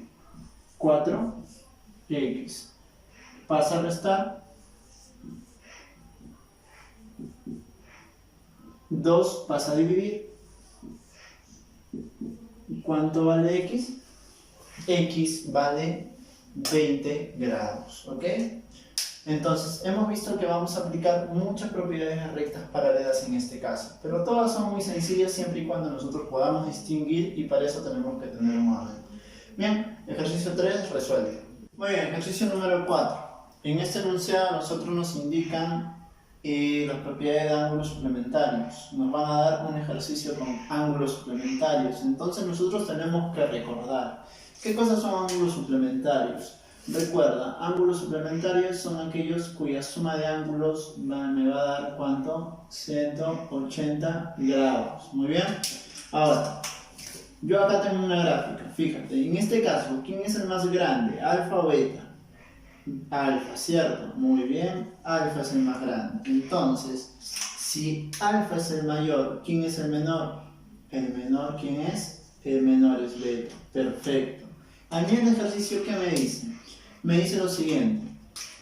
4x. Pasa a restar, 2 pasa a dividir. ¿Cuánto vale x? X vale 20 grados, ¿ok? Entonces, hemos visto que vamos a aplicar muchas propiedades de rectas paralelas en este caso, pero todas son muy sencillas siempre y cuando nosotros podamos distinguir, y para eso tenemos que tener un orden. Bien, ejercicio 3 resuelto. Muy bien, ejercicio número 4. En este enunciado nosotros nos indican las propiedades de ángulos suplementarios. Nos van a dar un ejercicio con ángulos suplementarios. Entonces nosotros tenemos que recordar ¿qué cosas son ángulos suplementarios? Recuerda, ángulos suplementarios son aquellos cuya suma de ángulos me va a dar ¿cuánto? 180 grados. Muy bien. Ahora, yo acá tengo una gráfica. Fíjate, en este caso, ¿quién es el más grande? ¿Alfa o beta? Alfa, ¿cierto? Muy bien, alfa es el más grande. Entonces, si alfa es el mayor, ¿quién es el menor? El menor, ¿quién es? El menor es beta. Perfecto. A mí el ejercicio, ¿qué me dice? Me dice lo siguiente.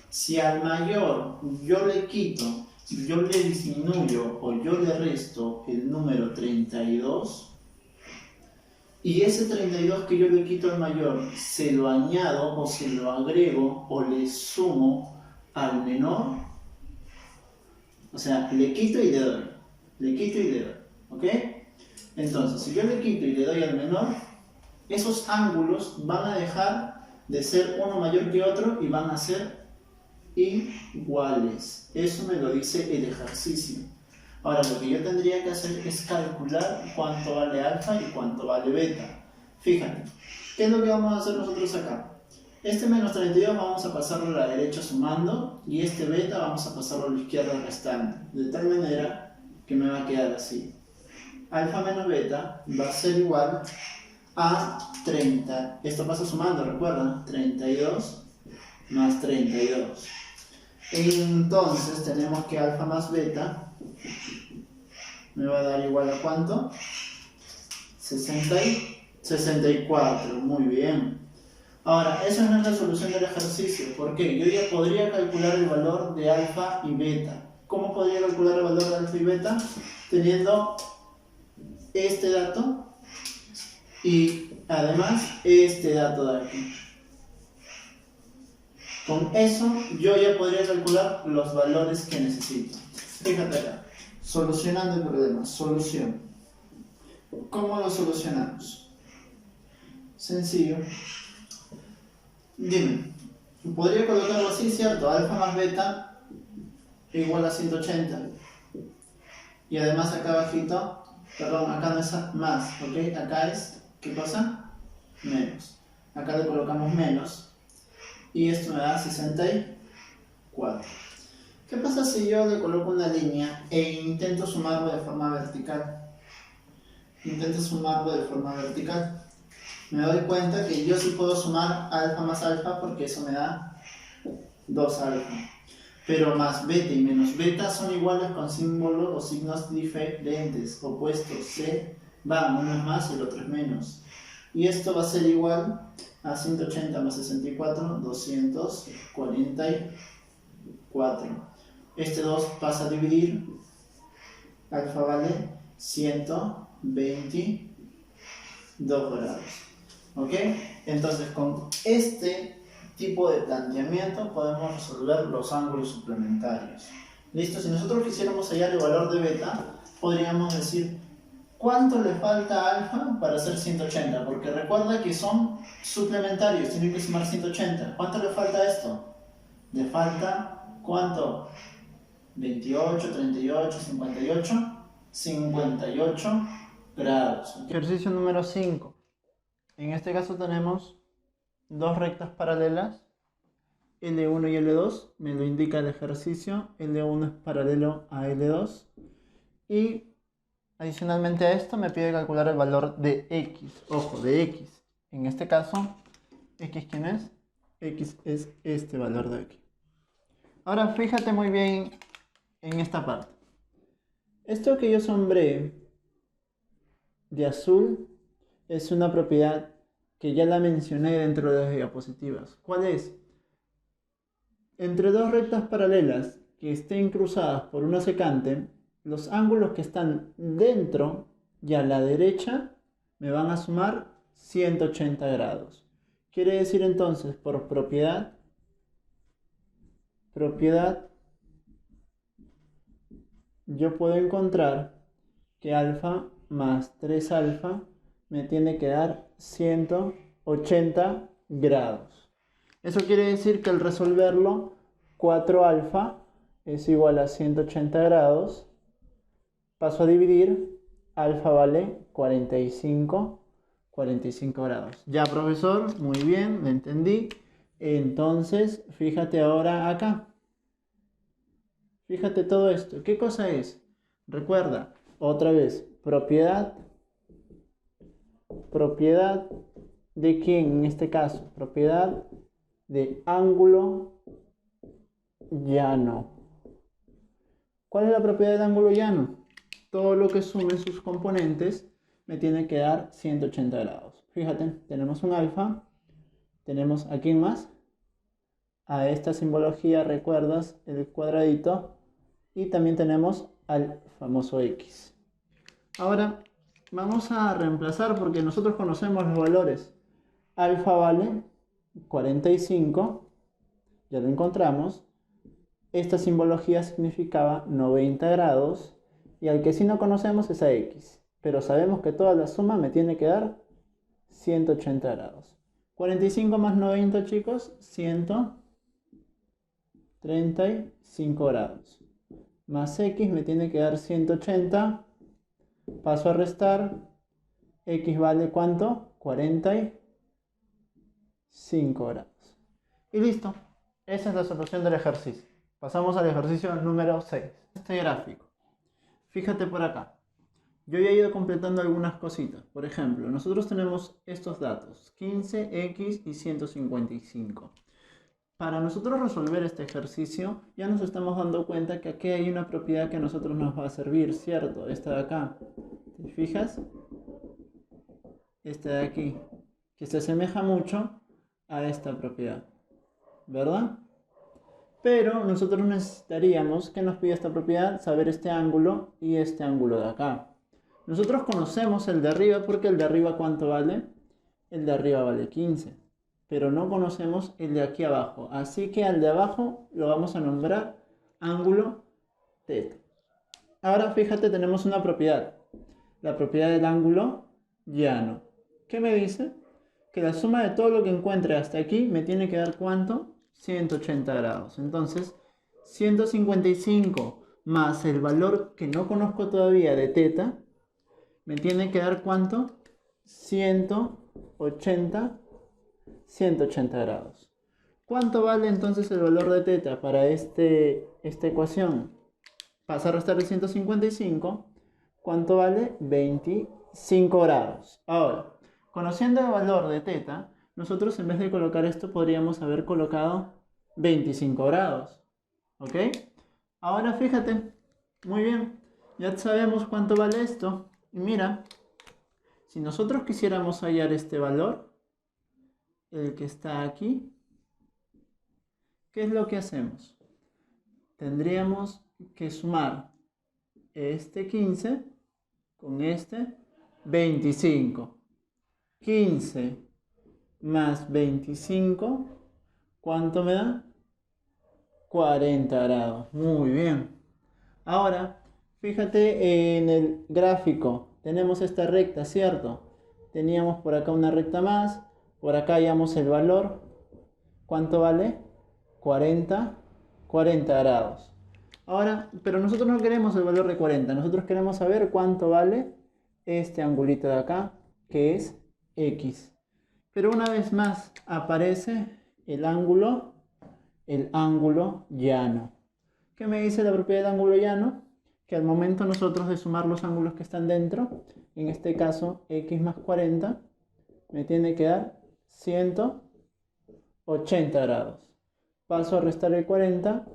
Si al mayor yo le quito, yo le disminuyo o yo le resto el número 32, y ese 32 que yo le quito al mayor, se lo añado o se lo agrego o le sumo al menor. O sea, le quito y le doy. Le quito y le doy. ¿Ok? Entonces, si yo le quito y le doy al menor, esos ángulos van a dejar de ser uno mayor que otro y van a ser iguales. Eso me lo dice el ejercicio. Ahora, lo que yo tendría que hacer es calcular cuánto vale alfa y cuánto vale beta. Fíjate, ¿qué es lo que vamos a hacer nosotros acá? Este menos 32 vamos a pasarlo a la derecha sumando, y este beta vamos a pasarlo a la izquierda restando. De tal manera que me va a quedar así. Alfa menos beta va a ser igual a 30. Esto pasa sumando, recuerda, 32 más 32. Entonces tenemos que alfa más beta me va a dar igual a ¿cuánto? 64, muy bien. Ahora, esa no es la solución del ejercicio. ¿Por qué? Yo ya podría calcular el valor de alfa y beta. ¿Cómo podría calcular el valor de alfa y beta? Teniendo este dato y además este dato de aquí. Con eso yo ya podría calcular los valores que necesito. Fíjate acá. Solucionando el problema. Solución. ¿Cómo lo solucionamos? Sencillo. Dime, podría colocarlo así, ¿cierto? Alfa más beta igual a 180. Y además acá abajito, perdón, acá no es más, ¿ok? Acá es, ¿qué cosa? Menos. Acá le colocamos menos. Y esto me da 64. ¿Qué pasa si yo le coloco una línea e intento sumarlo de forma vertical? Intento sumarlo de forma vertical. Me doy cuenta que yo sí puedo sumar alfa más alfa porque eso me da 2 alfa. Pero más beta y menos beta son iguales con símbolos o signos diferentes, opuestos. Se van, uno es más y el otro es menos. Y esto va a ser igual a 180 más 64, 244. Este 2 pasa a dividir, alfa vale 122 grados. ¿Ok? Entonces con este tipo de planteamiento podemos resolver los ángulos suplementarios. ¿Listo? Si nosotros quisiéramos hallar el valor de beta, podríamos decir ¿cuánto le falta a alfa para hacer 180? Porque recuerda que son suplementarios, tienen que sumar 180. ¿Cuánto le falta a esto? Le falta, ¿cuánto? 28, 38, 58, 58 grados. ¿Okay? Ejercicio número 5. En este caso tenemos dos rectas paralelas, L1 y L2, me lo indica el ejercicio, L1 es paralelo a L2, y adicionalmente a esto me pide calcular el valor de X, ojo, de X. En este caso, X, ¿quién es? X es este valor de aquí. Ahora fíjate muy bien en esta parte. Esto que yo sombré de azul es una propiedad que ya la mencioné dentro de las diapositivas. ¿Cuál es? Entre dos rectas paralelas que estén cruzadas por una secante, los ángulos que están dentro y a la derecha me van a sumar 180 grados. Quiere decir entonces, por propiedad, yo puedo encontrar que alfa más 3 alfa me tiene que dar 180 grados. Eso quiere decir que al resolverlo, 4 alfa es igual a 180 grados. Paso a dividir, alfa vale 45 grados. Ya, profesor, muy bien, lo entendí. Entonces, fíjate ahora acá. Fíjate todo esto. ¿Qué cosa es? Recuerda, otra vez, propiedad de quién en este caso, propiedad de ángulo llano. ¿Cuál es la propiedad del ángulo llano? Todo lo que sume sus componentes me tiene que dar 180 grados. Fíjate, tenemos un alfa, tenemos a quién más, a esta simbología, recuerdas, el cuadradito, y también tenemos al famoso x. Ahora vamos a reemplazar porque nosotros conocemos los valores. Alfa vale 45, ya lo encontramos. Esta simbología significaba 90 grados y al que sí no conocemos es a x, pero sabemos que toda la suma me tiene que dar 180 grados. 45 más 90, chicos, 135 grados. Más x me tiene que dar 180. Paso a restar. X vale ¿cuánto? 45 grados. Y listo. Esa es la solución del ejercicio. Pasamos al ejercicio número 6. Este gráfico. Fíjate por acá. Yo ya he ido completando algunas cositas. Por ejemplo, nosotros tenemos estos datos. 15x y 155. Para nosotros resolver este ejercicio, ya nos estamos dando cuenta que aquí hay una propiedad que a nosotros nos va a servir, ¿cierto? Esta de acá. ¿Te fijas? Esta de aquí. Que se asemeja mucho a esta propiedad. ¿Verdad? Pero nosotros necesitaríamos que nos pida esta propiedad, saber este ángulo y este ángulo de acá. Nosotros conocemos el de arriba porque el de arriba ¿cuánto vale? El de arriba vale 15. Pero no conocemos el de aquí abajo. Así que al de abajo lo vamos a nombrar ángulo θ. Ahora fíjate, tenemos una propiedad. La propiedad del ángulo llano. ¿Qué me dice? Que la suma de todo lo que encuentre hasta aquí me tiene que dar ¿cuánto? 180 grados. Entonces, 155 más el valor que no conozco todavía de θ, me tiene que dar ¿cuánto? 180 grados. ¿Cuánto vale entonces el valor de θ para esta ecuación? Pasa a restar el 155. ¿Cuánto vale? 25 grados. Ahora, conociendo el valor de θ, nosotros en vez de colocar esto podríamos haber colocado 25 grados. ¿Ok? Ahora fíjate, muy bien, ya sabemos cuánto vale esto. Y mira, si nosotros quisiéramos hallar este valor, el que está aquí, ¿qué es lo que hacemos? Tendríamos que sumar este 15 con este 25. 15 más 25, ¿cuánto me da? 40 grados. Muy bien. Ahora, fíjate en el gráfico. Tenemos esta recta, ¿cierto? Teníamos por acá una recta más. Por acá hallamos el valor. ¿Cuánto vale? 40 grados. Ahora, pero nosotros no queremos el valor de 40. Nosotros queremos saber cuánto vale este angulito de acá, que es x. Pero una vez más aparece el ángulo llano. ¿Qué me dice la propiedad del ángulo llano? Que al momento nosotros de sumar los ángulos que están dentro, en este caso x más 40, me tiene que dar 180 grados. Paso a restar el 40,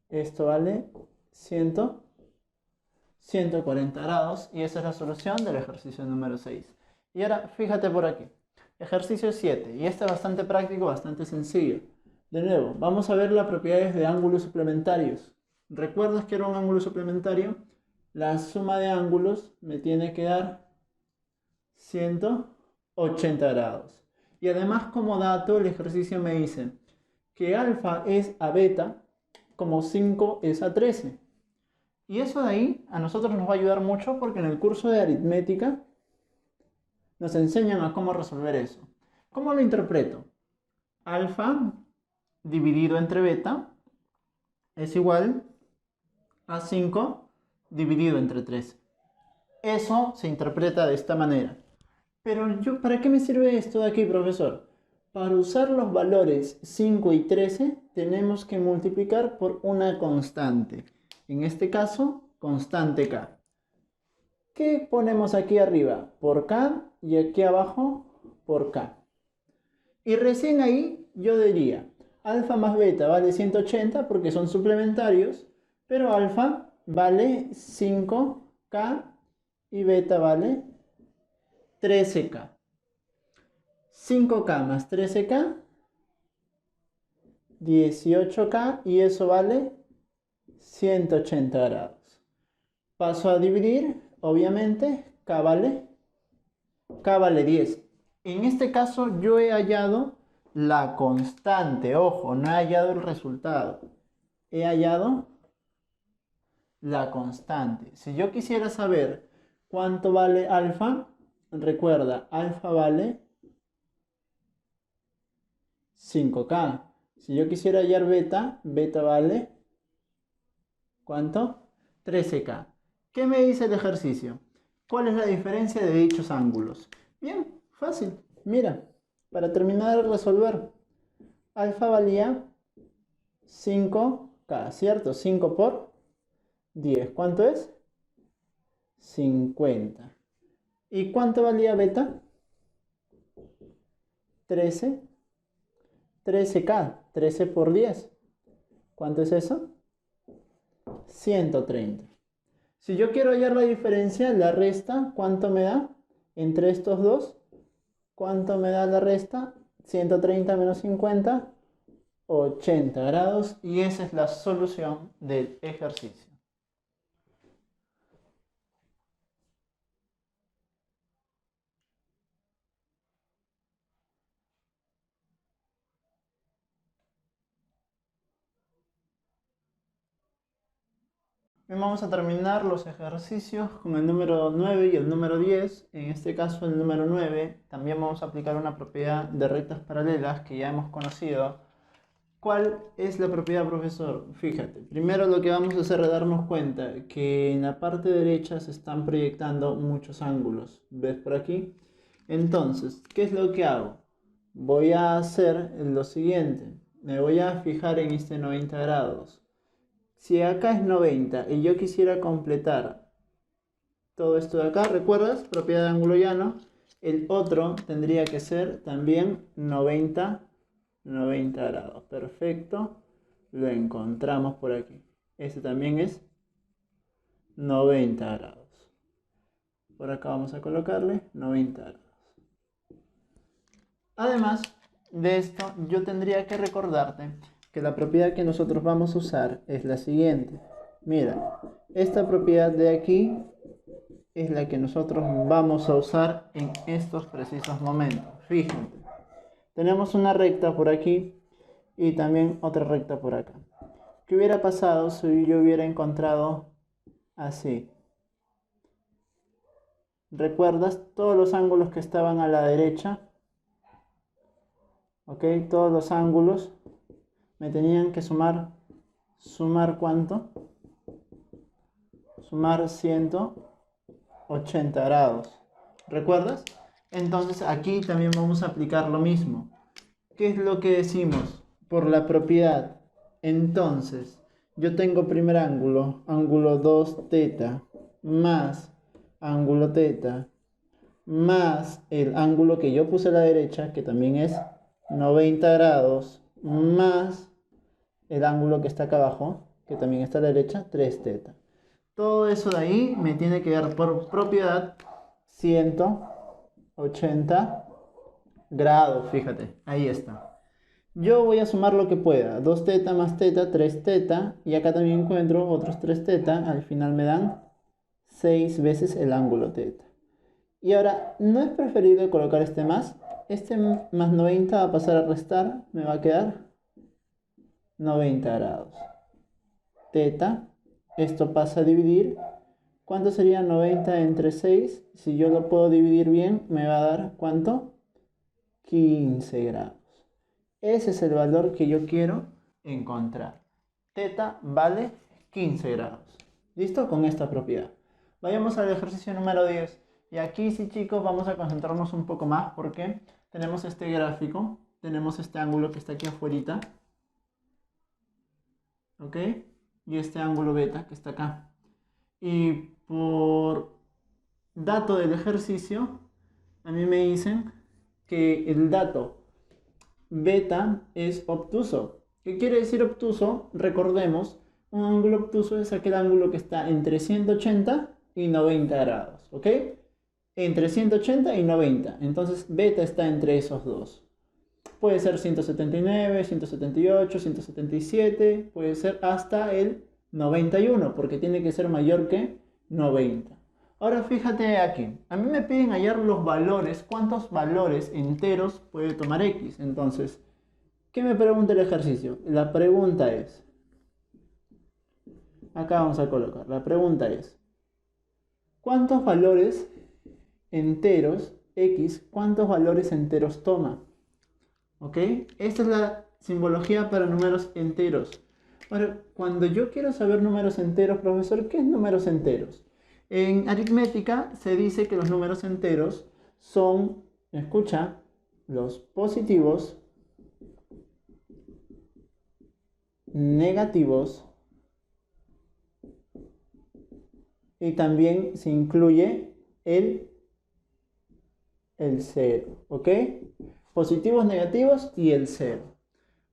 esto vale 140 grados y esa es la solución del ejercicio número 6. Y ahora fíjate por aquí. Ejercicio 7. Y este es bastante práctico, bastante sencillo. De nuevo, vamos a ver las propiedades de ángulos suplementarios. ¿Recuerdas que era un ángulo suplementario? La suma de ángulos me tiene que dar 180 grados. Y además, como dato, el ejercicio me dice que alfa es a beta como 5 es a 13. Y eso de ahí a nosotros nos va a ayudar mucho porque en el curso de aritmética nos enseñan a cómo resolver eso. ¿Cómo lo interpreto? Alfa dividido entre beta es igual a 5 dividido entre 13. Eso se interpreta de esta manera. Pero ¿para qué me sirve esto de aquí, profesor? Para usar los valores 5 y 13 tenemos que multiplicar por una constante. En este caso, constante K. ¿Qué ponemos aquí arriba? Por K y aquí abajo por K. Y recién ahí yo diría, alfa más beta vale 180 porque son suplementarios, pero alfa vale 5K y beta vale 13K. 5K más 13K, 18K y eso vale 180 grados. Paso a dividir, obviamente, K vale 10. En este caso yo he hallado la constante, ojo, no he hallado el resultado. He hallado la constante. Si yo quisiera saber cuánto vale alfa, recuerda, alfa vale 5K. Si yo quisiera hallar beta, beta vale ¿cuánto? 13K. ¿Qué me dice el ejercicio? ¿Cuál es la diferencia de dichos ángulos? Bien, fácil. Mira, para terminar de resolver, alfa valía 5K, ¿cierto? 5 por 10. ¿Cuánto es? 50. ¿Y cuánto valía beta? 13. 13K. 13 por 10. ¿Cuánto es eso? 130. Si yo quiero hallar la diferencia, la resta, ¿cuánto me da? Entre estos dos, ¿cuánto me da la resta? 130 menos 50, 80 grados. Y esa es la solución del ejercicio. Bien, vamos a terminar los ejercicios con el número 9 y el número 10. En este caso, el número 9, también vamos a aplicar una propiedad de rectas paralelas que ya hemos conocido. ¿Cuál es la propiedad, profesor? Fíjate, primero lo que vamos a hacer es darnos cuenta que en la parte derecha se están proyectando muchos ángulos. ¿Ves por aquí? Entonces, ¿qué es lo que hago? Voy a hacer lo siguiente. Me voy a fijar en este 90 grados. Si acá es 90 y yo quisiera completar todo esto de acá, ¿recuerdas? Propiedad de ángulo llano. El otro tendría que ser también 90 grados. Perfecto. Lo encontramos por aquí. Este también es 90 grados. Por acá vamos a colocarle 90 grados. Además de esto, yo tendría que recordarte que la propiedad que nosotros vamos a usar es la siguiente. Mira, esta propiedad de aquí es la que nosotros vamos a usar en estos precisos momentos. Fíjate, tenemos una recta por aquí y también otra recta por acá. ¿Qué hubiera pasado si yo hubiera encontrado así? ¿Recuerdas todos los ángulos que estaban a la derecha? ¿Ok? Todos los ángulos me tenían que sumar. ¿Sumar cuánto? Sumar 180 grados. ¿Recuerdas? Entonces aquí también vamos a aplicar lo mismo. ¿Qué es lo que decimos? Por la propiedad. Entonces, yo tengo primer ángulo, ángulo 2 teta, más ángulo teta, más el ángulo que yo puse a la derecha, que también es 90 grados, más el ángulo que está acá abajo, que también está a la derecha, 3 teta. Todo eso de ahí me tiene que dar por propiedad 180 80 grados, fíjate, ahí está. Yo voy a sumar lo que pueda, 2 teta más teta, 3 teta, y acá también encuentro otros 3 teta, al final me dan 6 veces el ángulo teta. Y ahora, ¿no es preferible colocar este más? Este más 90 va a pasar a restar, me va a quedar 90 grados. Teta, esto pasa a dividir. ¿Cuánto sería 90 entre 6? Si yo lo puedo dividir bien, me va a dar, ¿cuánto? 15 grados. Ese es el valor que yo quiero encontrar. Teta vale 15 grados. ¿Listo? Con esta propiedad. Vayamos al ejercicio número 10. Y aquí sí, chicos, vamos a concentrarnos un poco más porque tenemos este gráfico, tenemos este ángulo que está aquí afuera, ¿ok? Y este ángulo beta que está acá. Y por dato del ejercicio, a mí me dicen que el dato beta es obtuso. ¿Qué quiere decir obtuso? Recordemos, un ángulo obtuso es aquel ángulo que está entre 180 y 90 grados, ¿ok? Entre 180 y 90. Entonces beta está entre esos dos. Puede ser 179, 178, 177, puede ser hasta el 91, porque tiene que ser mayor que 90. Ahora fíjate aquí, a mí me piden hallar los valores, cuántos valores enteros puede tomar X. Entonces, ¿qué me pregunta el ejercicio? La pregunta es, acá vamos a colocar, la pregunta es, ¿cuántos valores enteros X, cuántos valores enteros toma? ¿Ok? Esta es la simbología para números enteros. Ahora, cuando yo quiero saber números enteros, profesor, ¿qué es números enteros? En aritmética se dice que los números enteros son, escucha, los positivos, negativos y también se incluye el cero, ¿ok? Positivos, negativos y el cero.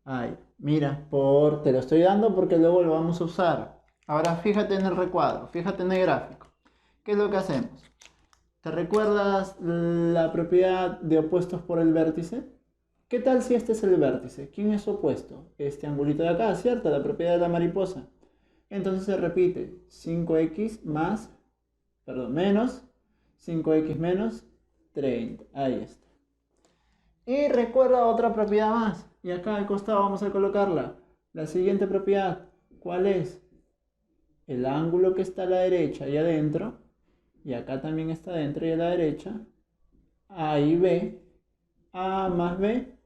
Ay, mira, te lo estoy dando porque luego lo vamos a usar. Ahora fíjate en el recuadro, fíjate en el gráfico. ¿Qué es lo que hacemos? ¿Te recuerdas la propiedad de opuestos por el vértice? ¿Qué tal si este es el vértice? ¿Quién es opuesto? Este angulito de acá, ¿cierto? La propiedad de la mariposa. Entonces se repite 5x menos 5x menos 30. Ahí está. Y recuerda otra propiedad más. Y acá al costado vamos a colocarla. La siguiente propiedad, ¿cuál es? El ángulo que está a la derecha y adentro, y acá también está adentro y a la derecha, A y B, A más B,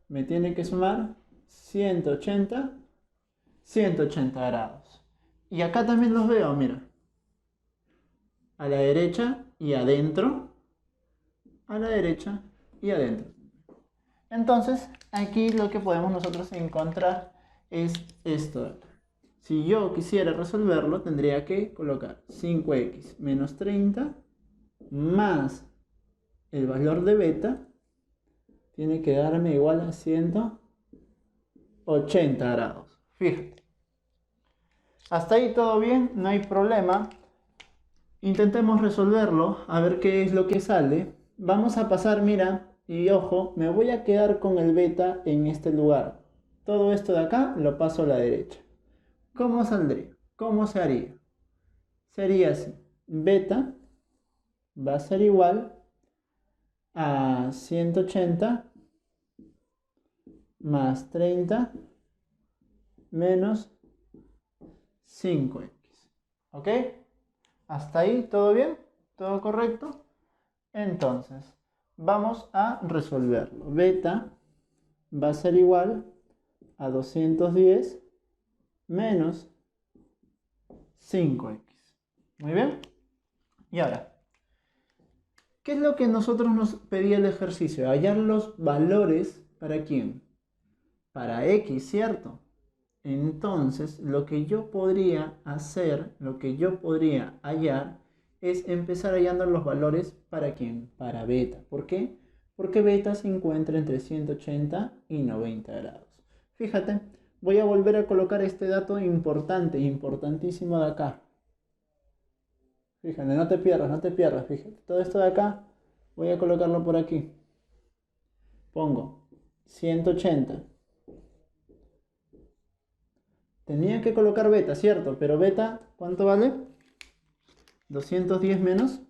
me tiene que sumar 180 grados. Y acá también los veo, mira. A la derecha y adentro, a la derecha y adentro. Entonces, aquí lo que podemos nosotros encontrar es esto de acá. Si yo quisiera resolverlo, tendría que colocar 5x menos 30 más el valor de beta, tiene que darme igual a 180 grados. Fíjate. Hasta ahí todo bien, no hay problema. Intentemos resolverlo, a ver qué es lo que sale. Vamos a pasar, mira, y ojo, me voy a quedar con el beta en este lugar. Todo esto de acá lo paso a la derecha. ¿Cómo saldría? ¿Cómo se haría? Sería así. Beta va a ser igual a 180 más 30 menos 5x. ¿Ok? ¿Hasta ahí todo bien? ¿Todo correcto? Entonces, vamos a resolverlo. Beta va a ser igual a 210 menos 5x. Muy bien. Y ahora, ¿qué es lo que nosotros nos pedía el ejercicio? Hallar los valores ¿para quién? Para x, ¿cierto? Entonces, lo que yo podría hacer, lo que yo podría hallar, es empezar hallando los valores ¿para quién? Para beta. ¿Por qué? Porque beta se encuentra entre 180 y 90 grados. Fíjate, voy a volver a colocar este dato importante, importantísimo de acá. Fíjate, no te pierdas, fíjate. Todo esto de acá Voy a colocarlo por aquí. Pongo 180. Tenía que colocar beta, ¿cierto? Pero beta, ¿cuánto vale? 210 menos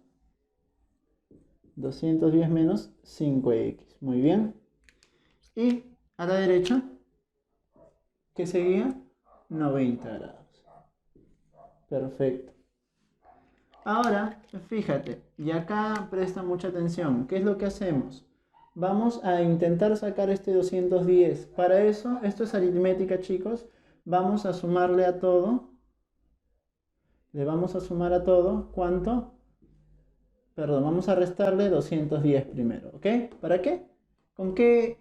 5x. Muy bien. Y a la derecha, ¿qué seguía? 90 grados. Perfecto. Ahora, fíjate, y acá presta mucha atención. ¿Qué es lo que hacemos? Vamos a intentar sacar este 210. Para eso, esto es aritmética, chicos. Vamos a sumarle a todo. Le vamos a sumar a todo. ¿Cuánto? Perdón, vamos a restarle 210 primero, ¿ok? ¿Para qué? ¿Con qué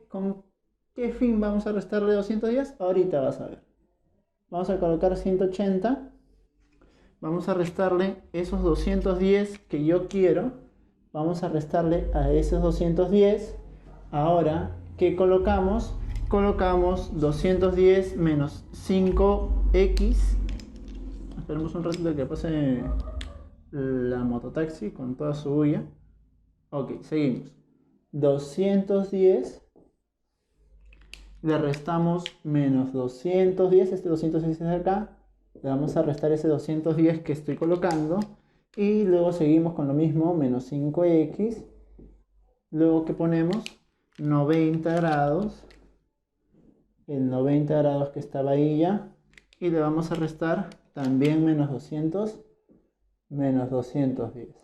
fin vamos a restarle 210? Ahorita vas a ver. Vamos a colocar 180. Vamos a restarle esos 210 que yo quiero. Vamos a restarle a esos 210. Ahora, ¿qué colocamos? Colocamos 210 menos 5x. Esperemos un ratito que pase la mototaxi con toda su bulla. Ok, seguimos. 210. Le restamos menos 210. Este 210 es de acá. Le vamos a restar ese 210 que estoy colocando. Y luego seguimos con lo mismo, menos 5x. Luego que ponemos 90 grados. El 90 grados que estaba ahí ya. Y le vamos a restar también menos 200. Menos 210.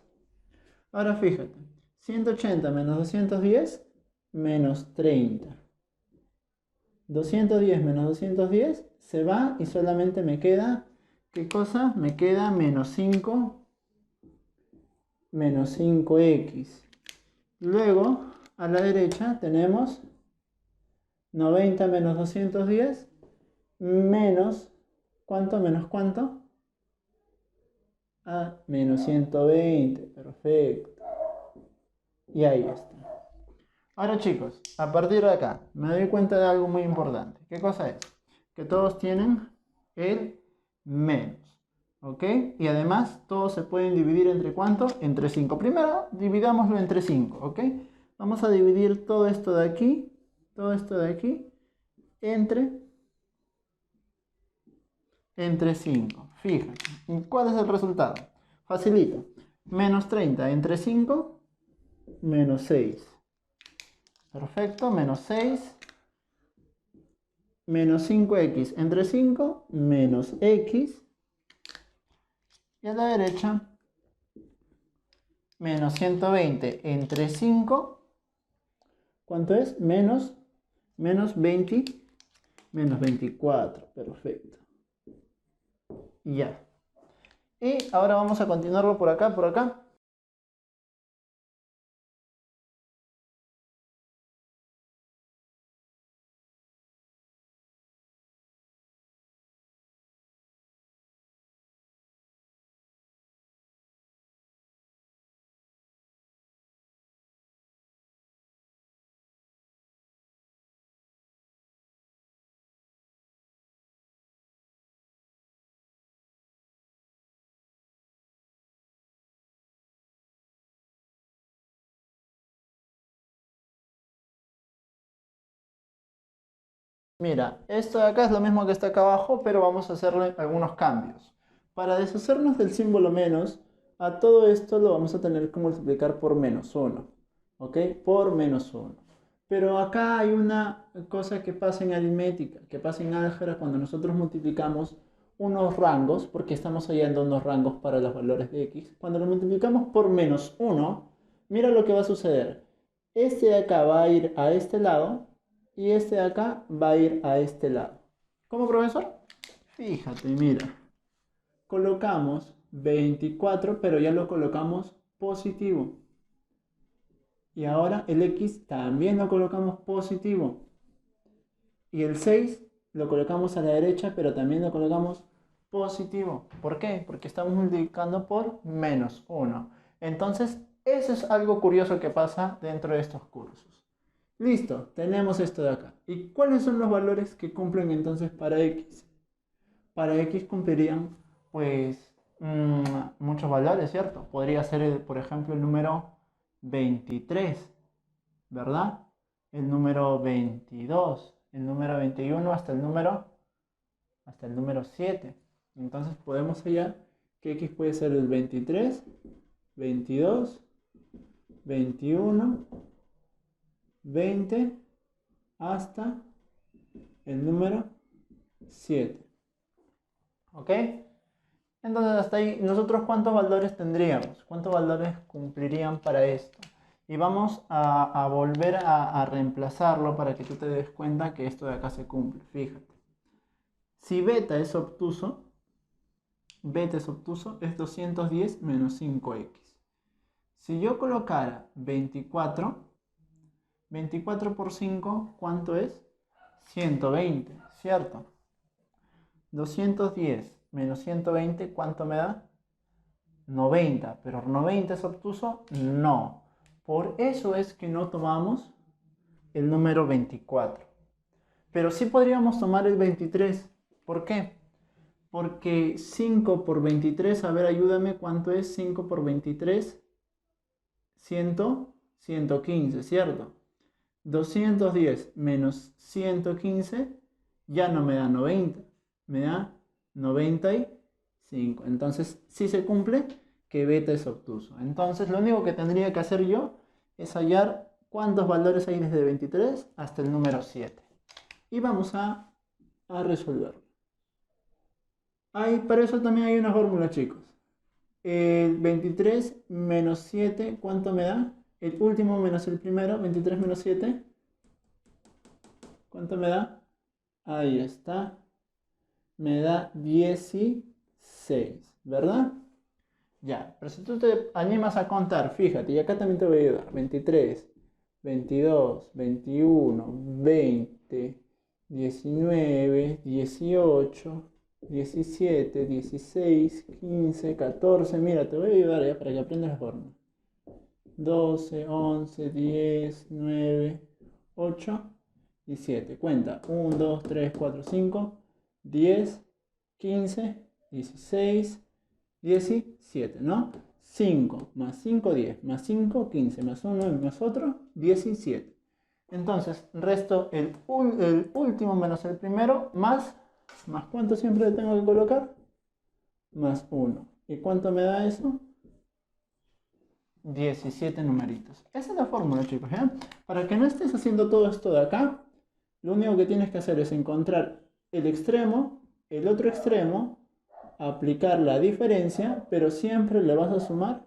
Ahora fíjate. 180 menos 210. Menos 30. 210 menos 210 se va y solamente me queda, ¿qué cosa? Me queda menos 5, menos 5x. Luego, a la derecha tenemos 90 menos 210 menos, ¿cuánto? ¿Menos cuánto? Menos 120, perfecto. Y ahí está. Ahora chicos, a partir de acá me doy cuenta de algo muy importante. ¿Qué cosa es? Que todos tienen el menos, ¿ok? Y además todos se pueden dividir entre ¿cuánto? Entre 5. Primero dividámoslo entre 5, ¿ok? Vamos a dividir todo esto de aquí entre 5. Fíjate, ¿cuál es el resultado? Facilito. Menos 30 entre 5, menos 6. Perfecto, menos 6. Menos 5x entre 5, menos x. Y a la derecha, menos 120 entre 5. ¿Cuánto es? Menos 20, menos 24. Perfecto. Ya. Y ahora vamos a continuarlo por acá, por acá. Mira, esto de acá es lo mismo que está acá abajo, pero vamos a hacerle algunos cambios. Para deshacernos del símbolo menos, a todo esto lo vamos a tener que multiplicar por menos 1. ¿Ok? Por menos 1. Pero acá hay una cosa que pasa en aritmética, que pasa en álgebra cuando nosotros multiplicamos unos rangos, porque estamos hallando unos rangos para los valores de x. Cuando lo multiplicamos por menos 1, mira lo que va a suceder. Este de acá va a ir a este lado y este de acá va a ir a este lado. ¿Cómo, profesor? Fíjate, mira. Colocamos 24, pero ya lo colocamos positivo. Y ahora el x también lo colocamos positivo. Y el 6 lo colocamos a la derecha, pero también lo colocamos positivo. ¿Por qué? Porque estamos multiplicando por menos 1. Entonces, eso es algo curioso que pasa dentro de estos cursos. Listo, tenemos esto de acá. ¿Y cuáles son los valores que cumplen entonces para x? Para x cumplirían, pues, muchos valores, ¿cierto? Podría ser, por ejemplo, el número 23, ¿verdad? El número 22, el número 21 hasta el número 7. Entonces podemos hallar que X puede ser el 23, 22, 21, 20 hasta el número 7. ¿Ok? Entonces hasta ahí, nosotros ¿cuántos valores tendríamos? ¿Cuántos valores cumplirían para esto? Y vamos a volver a reemplazarlo para que tú te des cuenta que esto de acá se cumple. Fíjate. Si beta es obtuso, es 210 menos 5x. Si yo colocara 24, 24 por 5, ¿cuánto es? 120, ¿cierto? 210 menos 120, ¿cuánto me da? 90, pero 90 es obtuso, no. Por eso es que no tomamos el número 24. Pero sí podríamos tomar el 23. ¿Por qué? Porque 5 por 23, a ver, ayúdame, ¿cuánto es 5 por 23? 115, ¿cierto? 210 menos 115 ya no me da 90, me da 95. Entonces, sí se cumple que beta es obtuso. Entonces, lo único que tendría que hacer yo es hallar cuántos valores hay desde 23 hasta el número 7. Y vamos a resolverlo. Para eso también hay una fórmula, chicos. El 23 menos 7, ¿cuánto me da? El último menos el primero, 23 menos 7. ¿Cuánto me da? Ahí está. Me da 16, ¿verdad? Ya, pero si tú te animas a contar, fíjate, y acá también te voy a ayudar. 23, 22, 21, 20, 19, 18, 17, 16, 15, 14. Mira, te voy a ayudar ya para que aprendas la forma. 12, 11, 10, 9, 8 y 7. Cuenta. 1, 2, 3, 4, 5, 10, 15, 16, 17, ¿no? 5 más 5, 10, más 5, 15, más 1 más otro, 17. Entonces, resto el último menos el primero, más ¿cuánto siempre le tengo que colocar? Más 1. ¿Y cuánto me da eso? 17 numeritos. Esa es la fórmula, chicos, ¿eh? Para que no estés haciendo todo esto de acá, lo único que tienes que hacer es encontrar el extremo, el otro extremo, aplicar la diferencia, pero siempre le vas a sumar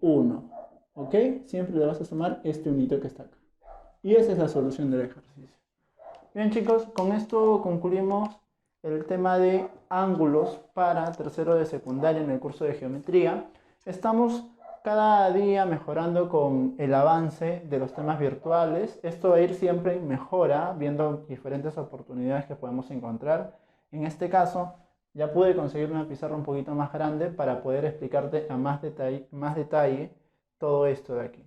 1, ¿ok? Siempre le vas a sumar este unito que está acá. Y esa es la solución del ejercicio. Bien, chicos, con esto concluimos el tema de ángulos para tercero de secundaria en el curso de geometría. Estamos cada día mejorando con el avance de los temas virtuales. Esto va a ir siempre en mejora, viendo diferentes oportunidades que podemos encontrar. En este caso, ya pude conseguir una pizarra un poquito más grande para poder explicarte a más detalle todo esto de aquí.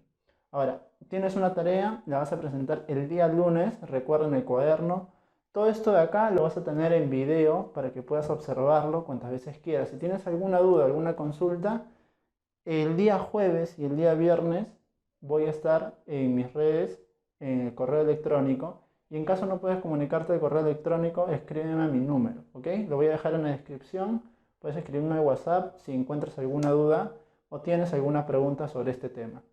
Ahora, tienes una tarea, la vas a presentar el día lunes, recuerda en el cuaderno. Todo esto de acá lo vas a tener en video para que puedas observarlo cuantas veces quieras. Si tienes alguna duda, alguna consulta, el día jueves y el día viernes voy a estar en mis redes, en el correo electrónico. Y en caso no puedas comunicarte al correo electrónico, escríbeme a mi número, ¿ok? Lo voy a dejar en la descripción. Puedes escribirme en WhatsApp si encuentras alguna duda o tienes alguna pregunta sobre este tema.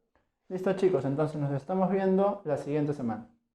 Listo, chicos, entonces nos estamos viendo la siguiente semana.